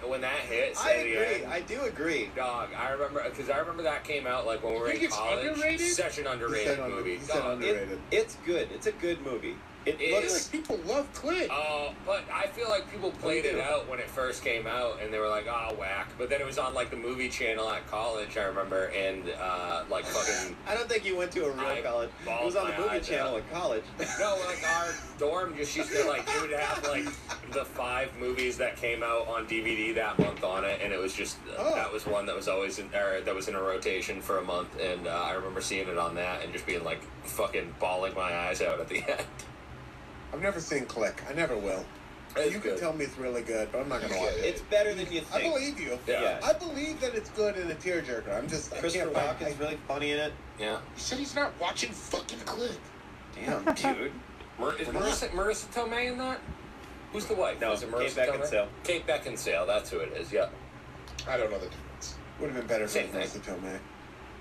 when that hit, I say the agree. end. I do agree. Dog, I remember that came out when we were think in it's college. underrated? Such an underrated movie. He said Dog, underrated. It's good. It's a good movie. It Looks is. like people love Click. But I feel like people played it out when it first came out, and they were like, "Oh, whack." But then it was on like the movie channel at college, I remember, and like fucking. I don't think you went to a real college. It was on the movie channel at college. No, like our dorm just used to like, it would have like the 5 movies that came out on DVD that month on it, and it was just that was one that was always that was in a rotation for a month, and I remember seeing it on that and just being like fucking bawling my eyes out at the end. I've never seen Click. I never will. You can tell me it's really good, but I'm not going to watch it. It's better than you I think. believe you. Yeah. I believe that it's good and a tearjerker. I'm just... Christopher Walken is really funny in it. Yeah. He said he's not watching fucking Click. Damn, dude. Is Marissa Tomei in that? Who's the wife? No, is it Kate Marissa Beckinsale. Tomei? Kate Beckinsale, that's who it is, yeah. I don't know the difference. Would have been better for Same thing. Marissa Tomei.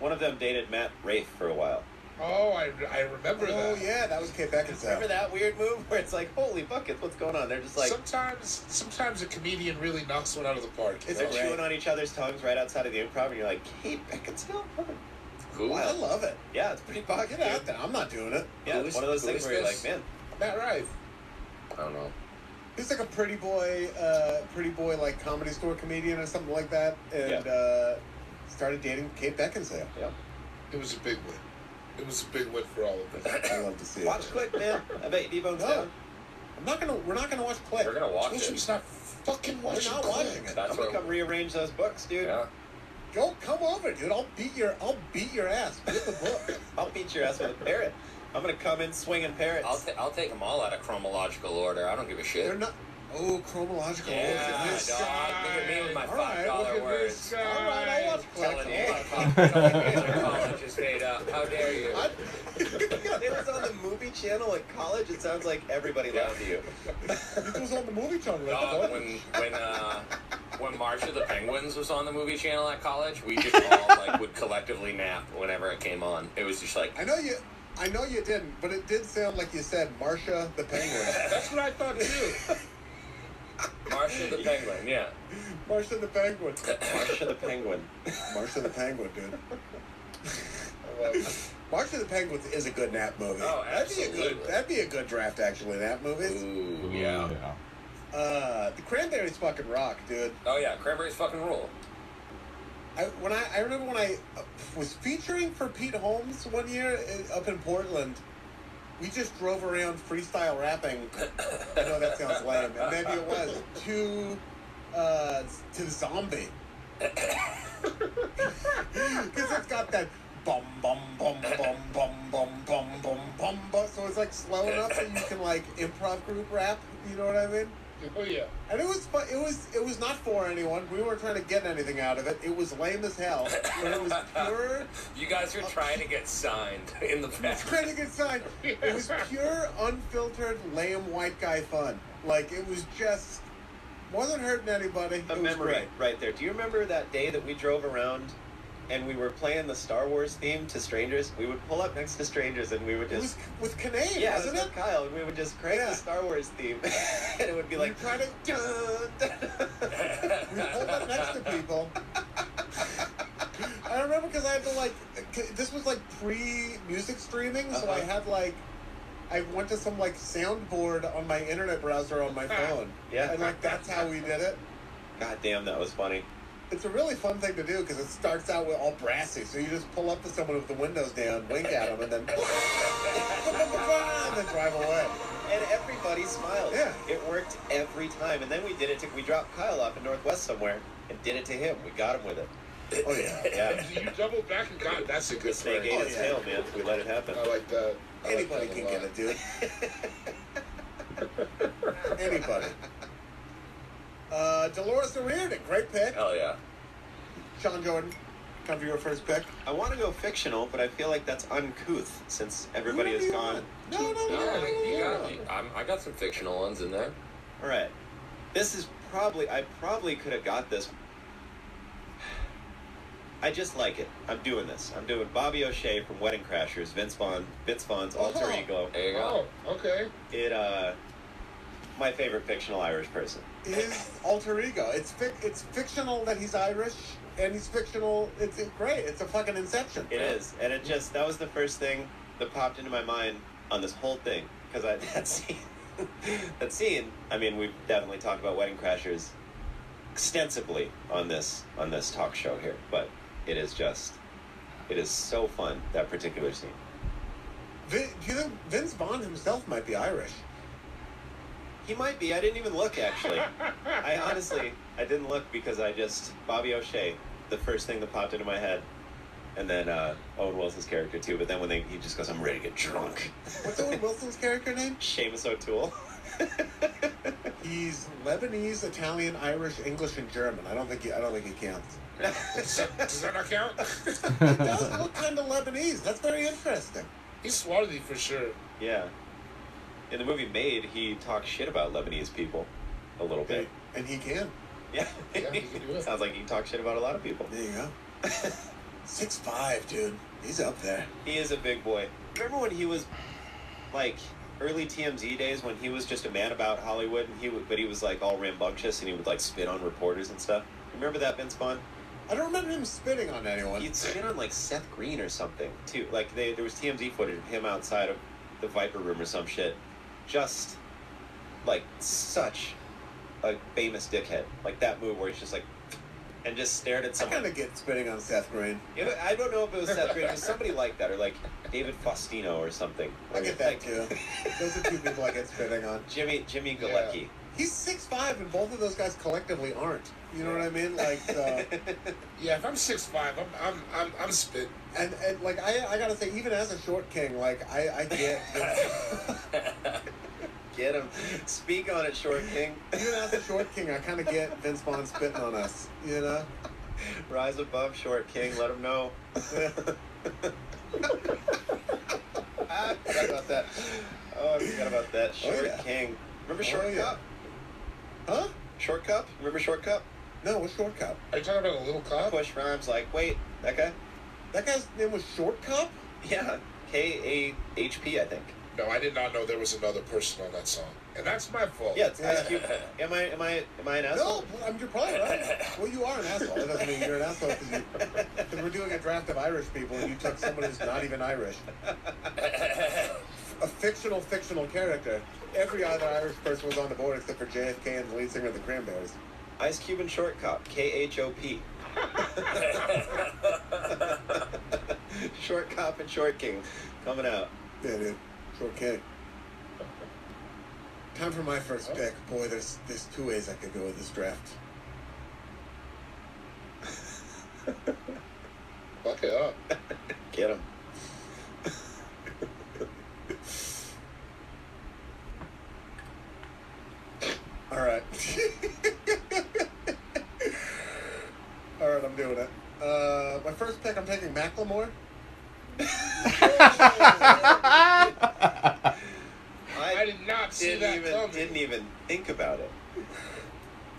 One of them dated Matt Rafe for a while. Oh, I remember that. Oh, yeah, that was Kate Beckinsale. Remember that weird move where it's like, holy buckets, what's going on? They're just like, Sometimes a comedian really knocks one out of the park. they're chewing on each other's tongues right outside of the improv, and you're like, Kate Beckinsale? Cool. I love it. Yeah, it's pretty Get fucking out there. I'm not doing it. Yeah, it's one of those who things is where you're this? like, man, Matt Rife. I don't know. He's like a pretty boy, like comedy store comedian or something like that, and started dating Kate Beckinsale. yeah. It was a big win. It was a big win for all of us. I love to see Watch it. Click, man. I bet you D-Bone's No. down. We're not gonna watch Click. We're gonna watch Told you it. he's not fucking watching not Click. watching it. That's I'm gonna what come rearrange those books, dude. Yeah. Come over, dude. I'll beat your ass with the book. I'll beat your ass with a parrot. I'm gonna come in swinging parrots. I'll take them all out of chronological order. I don't give a shit. They're not. Oh, chronological. Yeah, Look at this dog. guy. Look at me with my All right, look $5 at words. this guy. All right, I'll watch Click. Telling you my college is made up. How dare you? It was on the movie channel at college. It sounds like everybody lied to you. It was on the movie channel. Dog, when March of the Penguins was on the movie channel at college, we just all like would collectively nap whenever it came on. It was just like I know you didn't, but it did sound like you said Marsha the Penguin. That's what I thought too. March of the Penguin, yeah. Marsha the Penguin. Marsha the Penguin. Marsha the Penguin, dude. I love it. Marsha the Penguin is a good nap movie. Oh, absolutely. That'd be a good draft, actually. Nap movies. Ooh, yeah. The Cranberries fucking rock, dude. Oh yeah, Cranberries fucking rule. I remember when I was featuring for Pete Holmes one year up in Portland. We just drove around freestyle rapping. I know that sounds lame, and maybe it was to Zombie, because it's got that bum bum bum bum bum bum bum bum bum bum. So it's like slow enough that you can like improv group rap. You know what I mean? Oh yeah. And it was fun. It was not for anyone. We weren't trying to get anything out of it. It was lame as hell. But it was pure. You guys are trying to get signed in the past. Trying to get signed. It was pure, unfiltered, lame white guy fun. Like it was just wasn't hurting anybody. A It was memory great. right there. Do you remember that day that we drove around and we were playing the Star Wars theme to strangers? We would pull up next to strangers and we would It was just... with Kinane, Yeah, wasn't it was it? with Kyle, and we would just crank Yeah. the Star Wars theme, and it would be like, We tried to. We pulled up next to people. I remember because I had to like. This was like pre-music streaming, so I had like. I went to some like soundboard on my internet browser on my phone. Yeah. And like that's how we did it. God damn, that was funny. It's a really fun thing to do because it starts out with all brassy. So you just pull up to someone with the windows down, wink at them, and then and then drive away. And everybody smiled. Yeah. It worked every time. And then we did it we dropped Kyle off in Northwest somewhere and did it to him. We got him with it. Oh yeah. Yeah. You doubled back and got that's a good Snake play. ate Oh, his yeah. tail, man. We let it happen. I like that. I like Anybody that a can lot. get it, dude. Anybody. Dolores O'Riordan, great pick. Hell yeah. Sean Jordan, come for your first pick. I want to go fictional, but I feel like that's uncouth since everybody Whatever has you gone. want. No. Yeah, you got me. I got some fictional ones in there. All right. This is I probably could have got this. I just like it. I'm doing this. I'm doing Bobby O'Shea from Wedding Crashers, Vince Vaughn's alter ego. There you go. Oh, okay. My favorite fictional Irish person. His alter ego. It's fictional that he's Irish, and he's fictional. It's great. It's a fucking Inception. It is. And that was the first thing that popped into my mind on this whole thing. because that scene. I mean, we've definitely talked about Wedding Crashers extensively on this talk show here, but it is so fun, that particular scene. Do you think Vince Vaughn himself might be Irish? He might be. I didn't even look, actually. I didn't look because Bobby O'Shea, the first thing that popped into my head. And then Owen Wilson's character, too. But then he just goes, I'm ready to get drunk. What's Owen Wilson's character name? Seamus O'Toole. He's Lebanese, Italian, Irish, English, and German. I don't think he counts. Does that not count? He does look kind of Lebanese. That's very interesting. He's swarthy for sure. Yeah. In the movie Made, he talks shit about Lebanese people a little bit. And he can. Yeah. Yeah, he can do it. Sounds like he talks shit about a lot of people. There you go. 6'5", dude. He's up there. He is a big boy. Remember when he was, like, early TMZ days when he was just a man about Hollywood, and but he was, like, all rambunctious, and he would, like, spit on reporters and stuff? Remember that, Vince Vaughn? I don't remember him spitting on anyone. He'd spit on, like, Seth Green or something, too. Like, there was TMZ footage of him outside of the Viper Room or some shit. Just, like, such a famous dickhead. Like, that move where he's just, like, and just stared at someone. I kind of get spitting on Seth Green. I don't know if it was Seth Green. It was somebody like that, or like David Faustino or something. I get that too. Those are two people I get spitting on. Jimmy Galecki. Yeah. He's 6'5", and both of those guys collectively aren't. You know what I mean? Like, yeah. If I'm 6'5", I'm spitting. And like I gotta say, even as a short king, like I get. Get him. Speak on it, Short King. Even as a Short King, I kind of get Vince Vaughn spitting on us, you know? Rise above, Short King. Let him know. I forgot about that. Oh, I forgot about that. Short King. Remember Short Cup? Huh? Short Cup? Remember Short Cup? No, what's Short Cup? Are you talking about a little cup? Push rhymes like, wait, that guy? That guy's name was Short Cup? Yeah. K-A-H-P, I think. No, I did not know there was another person on that song, and that's my fault. Yeah, it's Ice Cube. Am I an asshole? No, you're probably right. Well, you are an asshole. That doesn't mean you're an asshole because we're doing a draft of Irish people, and you took someone who's not even Irish. A fictional character. Every other Irish person was on the board except for JFK and the lead singer of the Cranberries. Ice Cube and Short Cop. K-H-O-P. Short Cop and Short King coming out. Yeah, dude. Short King. Time for my first pick. Boy, there's two ways I could go with this draft. Fuck it up. Get him. All right. All right, I'm doing it. My first pick, I'm taking Macklemore. I did not see that coming. Didn't even think about it.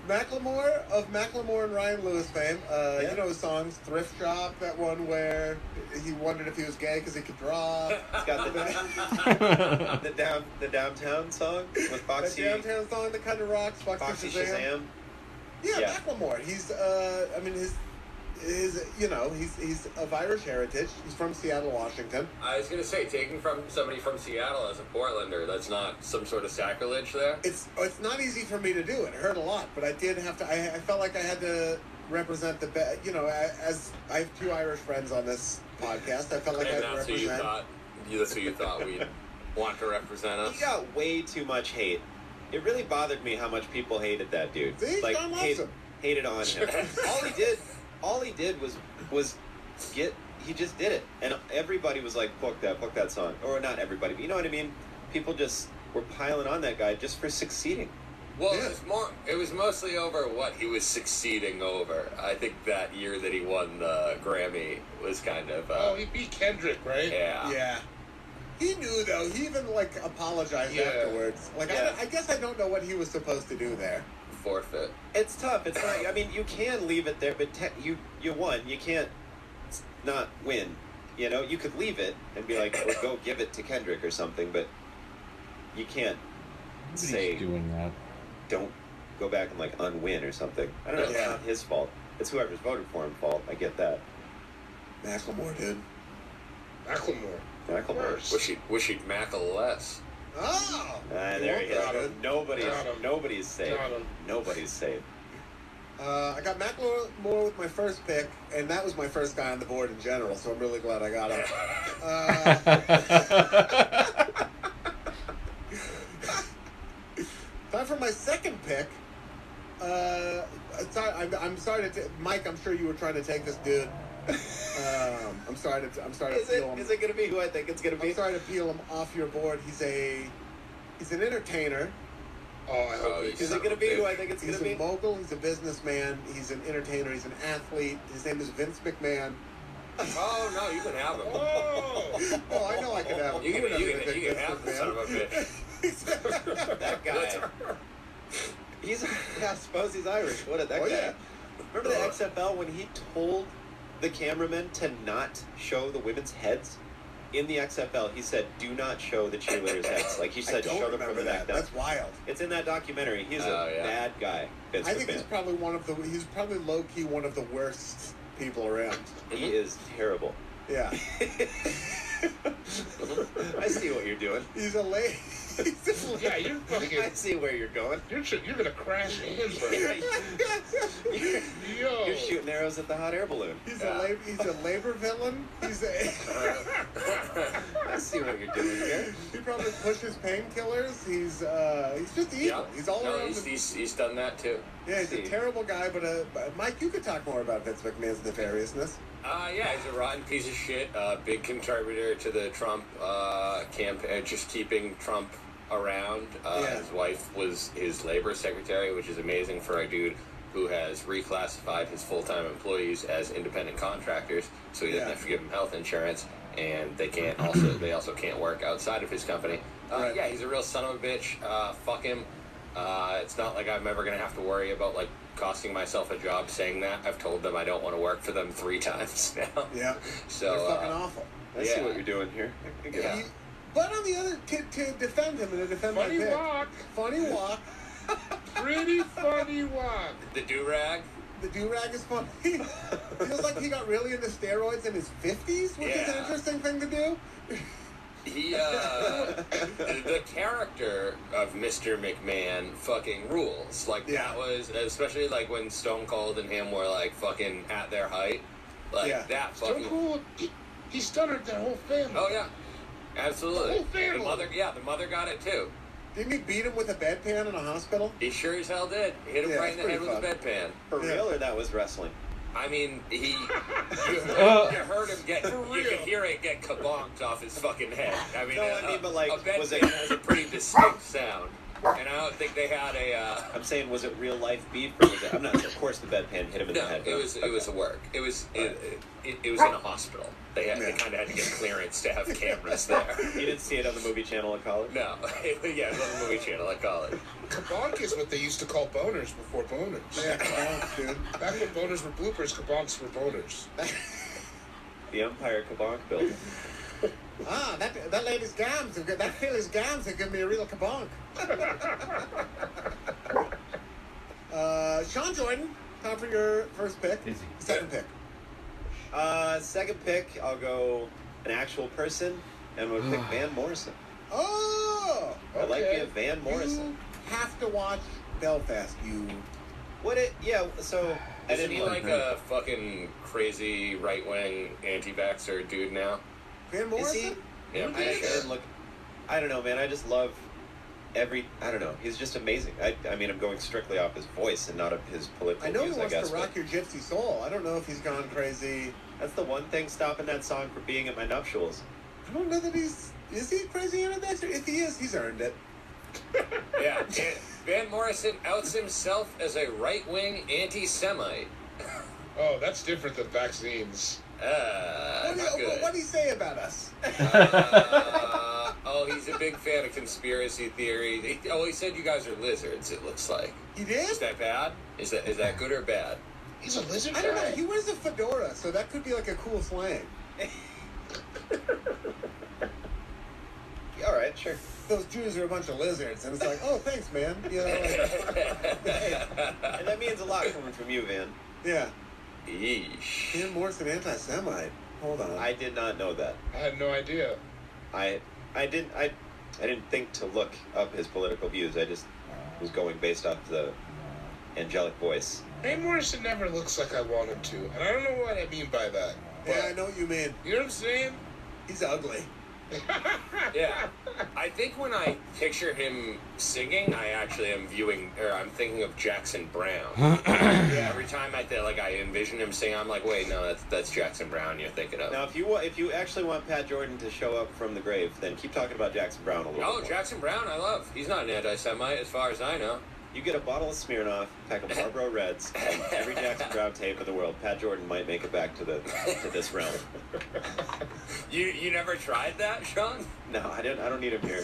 Macklemore of Macklemore and Ryan Lewis fame. Yeah. You know his songs, Thrift Shop, that one where he wondered if he was gay because he could draw. It's got the downtown song with Foxy. The downtown song that kind of rocks. Foxy Shazam. Yeah, Macklemore. He's I mean he's of Irish heritage. He's from Seattle, Washington. I was gonna say, taking from somebody from Seattle as a Portlander, that's not some sort of sacrilege there. It's not easy for me to do. It hurt a lot, but I did have to. I felt like I had to represent the best. You know, as I have two Irish friends on this podcast, I felt like I had to represent. That's who you thought we'd want to represent us. He got way too much hate. It really bothered me how much people hated that dude. See, like John loves him. Hated on him. All he did was he just did it, and everybody was like, fuck that song, or not everybody, but you know what I mean. People just were piling on that guy just for succeeding. Well, it was mostly over what he was succeeding over. I think that year that he won the Grammy was kind of. He beat Kendrick, right? Yeah. Yeah. He knew though. He even apologized afterwards. I guess I don't know what he was supposed to do there. Forfeit. It's tough. It's not. I mean, you can leave it there, but you won. You can't not win. You know, you could leave it and be like, or go give it to Kendrick or something, but you can't say doing that. Don't go back and like unwin or something. I don't know. It's not his fault. It's whoever's voted for him fault. I get that. Macklemore, dude. Macklemore. Macklemore. Wish he'd mackle less. Oh! There he Got is. him. Nobody's Got safe. Got him. Nobody's safe. I got Macklemore with my first pick, and that was my first guy on the board in general, so I'm really glad I got him. Time for my second pick. I'm sorry to Mike. I'm sure you were trying to take this dude. I'm sorry to peel him. Is it going to be who I think it's going to be? I'm sorry to peel him off your board. He's an entertainer. Oh, I hope Is it going to be who I think it's going He's to be? a mogul. He's a businessman. He's an entertainer. He's an athlete. His name is Vince McMahon. Oh no, you can have him. Oh! Oh, I know I can have him. You can, Who doesn't you can, think you can Vince have the McMahon? son of a bitch. That guy. I suppose he's Irish. What a that Oh, guy. yeah. Remember the XFL when he told the cameraman to not show the women's heads? In the XFL, he said, "Do not show the cheerleaders' heads." Like he I said, don't show them remember from the neck that. down. That's wild. It's in that documentary. He's Oh, a yeah. bad guy. Vince I think he's McMahon. probably he's probably low key one of the worst people around. He is terrible. Yeah. I see what you're doing. He's a lady. Yeah, you're fucking. I see where you're going. You're gonna crash the hamburger. Yo. You're shooting arrows at the hot air balloon. He's a labor villain. He's a. I see what you're doing here. He probably pushes painkillers. He's just evil. Yeah. He's all No, around. he's done that too. Yeah, he's a terrible guy. But Mike, you could talk more about Vince McMahon's nefariousness. Yeah, he's a rotten piece of shit. Big contributor to the Trump campaign, just keeping Trump around. Yeah. His wife was his labor secretary, which is amazing for a dude who has reclassified his full-time employees as independent contractors, so he doesn't have to give them health insurance, and they also can't work outside of his company. Right. Yeah, he's a real son of a bitch. Fuck him. It's not like I'm ever gonna have to worry about like costing myself a job saying that. I've told them I don't want to work for them 3 times now. Yeah. So They're fucking awful. I see what you're doing here. Yeah. But on the other, to defend him and to defend Funny my pick, walk. funny walk. Pretty funny walk. The do-rag. The do-rag is funny. Feels like he got really into steroids in his 50s, which is an Yeah. interesting thing to do. He, the character of Mr. McMahon fucking rules. Like, Yeah. that was, especially like when Stone Cold and him were like fucking at their height. Like, Yeah. that So fucking. cool. He stuttered their whole family. Oh, yeah. Absolutely. The whole family. The mother got it too. Didn't he beat him with a bedpan in a hospital? He sure as hell did. Hit him Yeah, right in it's the head with pretty a bedpan. For Yeah. real, or that was wrestling? I mean, you heard him get, you could hear it get kabonked off his fucking head. I mean, No, I mean, but, like, a bedpan was it- has a pretty distinct sound. And I don't think they had a, I'm saying, was it real life beef, or was it? I'm not. Of course, the bedpan hit him in the no, head. it was a work. It was in a hospital. They kind of had to get clearance to have cameras there. You didn't see it on the movie channel at college. No, yeah, it was on the movie channel. I call it. Kabonk is what they used to call boners before boners. Yeah, kabonk, dude. Back when boners were bloopers, kabonks were boners. The Empire Kabonk building. Ah, that lady's gams, that filly's gams have given me a real kabonk. Sean Jordan, time for your first pick. Easy. Second pick. Second pick, I'll go an actual person, and we'll pick Van Morrison. Oh! I like Okay. me a Van Morrison. You have to watch Belfast, Yeah, so I Isn't didn't he like a fucking crazy right-wing anti-vaxxer dude now? Van Is Morrison? he? Yeah, I didn't look. I don't know, man. I just love I don't know. He's just amazing. I mean, I'm going strictly off his voice and not of his political I know views, he wants I guess. to rock but your gypsy soul. I don't know if he's gone crazy. that's the one thing stopping that song from being at my nuptials. I don't know that is he crazy anti-vaxxer? If he is, he's earned it. Yeah, Van Morrison outs himself as a right-wing anti-Semite. Oh, that's different than vaccines. Not good. What do he say about us? He's a big fan of conspiracy theories. He said you guys are lizards, it looks like. He did? Is that bad? Is that good or bad? He's a lizard I don't know. guy. He wears a fedora, so that could be like a cool slang. All right, sure. Those Jews are a bunch of lizards, and it's like, oh, thanks, man. You know, And that means a lot coming from you, Van. yeah. Yeesh. Van Morrison, anti-Semite. Hold on. I did not know that. I had no idea. I didn't. I I didn't think to look up his political views. I just was going based off the angelic voice. Van Morrison never looks like I want him to, and I don't know what I mean by that. Yeah, I know what you mean. You know what I'm saying? He's ugly. Yeah. I think when I picture him singing, I actually am I'm thinking of Jackson Brown. Yeah. Every time I envision him singing, I'm like, wait, no, that's Jackson Brown you're thinking of. Now, if you actually want Pat Jordan to show up from the grave, then keep talking about Jackson Brown a little bit more. Jackson Brown, I love. He's not an anti-Semite as far as I know. You get a bottle of Smirnoff, pack of Marlboro Reds, and every Jackson Brown tape in the world, Pat Jordan might make it back to this realm. You never tried that, Sean? No, I don't need him here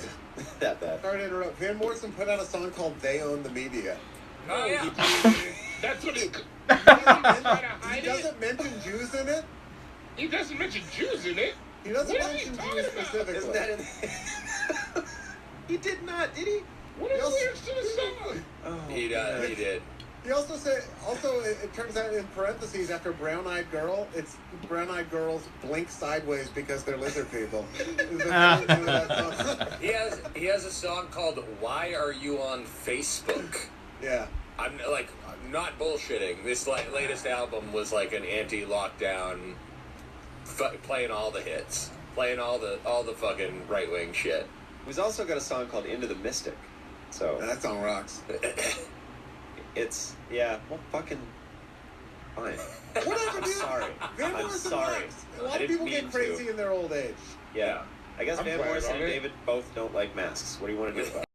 that bad. Sorry to interrupt. Van Morrison put out a song called "They Own the Media." Oh yeah. That's what he He doesn't mention Jews in it. He doesn't mention Jews in it. He doesn't What are mention you talking Jews about? specifically. Isn't that in He did not, did he? What are the lyrics to the song? Oh, He did. He also said, it turns out in parentheses after Brown Eyed Girl, it's Brown Eyed Girls blink sideways because they're lizard people. He has a song called "Why Are You on Facebook?" Yeah. I'm not bullshitting. This latest album was like an anti-lockdown, playing all the hits, playing all the fucking right-wing shit. He's also got a song called "Into the Mystic." So That song rocks. it's fucking fine. Whatever, dude. I'm sorry. Van I'm Morrison sorry. rocks. A lot I of didn't people get mean crazy to. in their old age. Yeah. I guess I'm Van glad Morrison on and it. David both don't like masks. What do you want to do about it?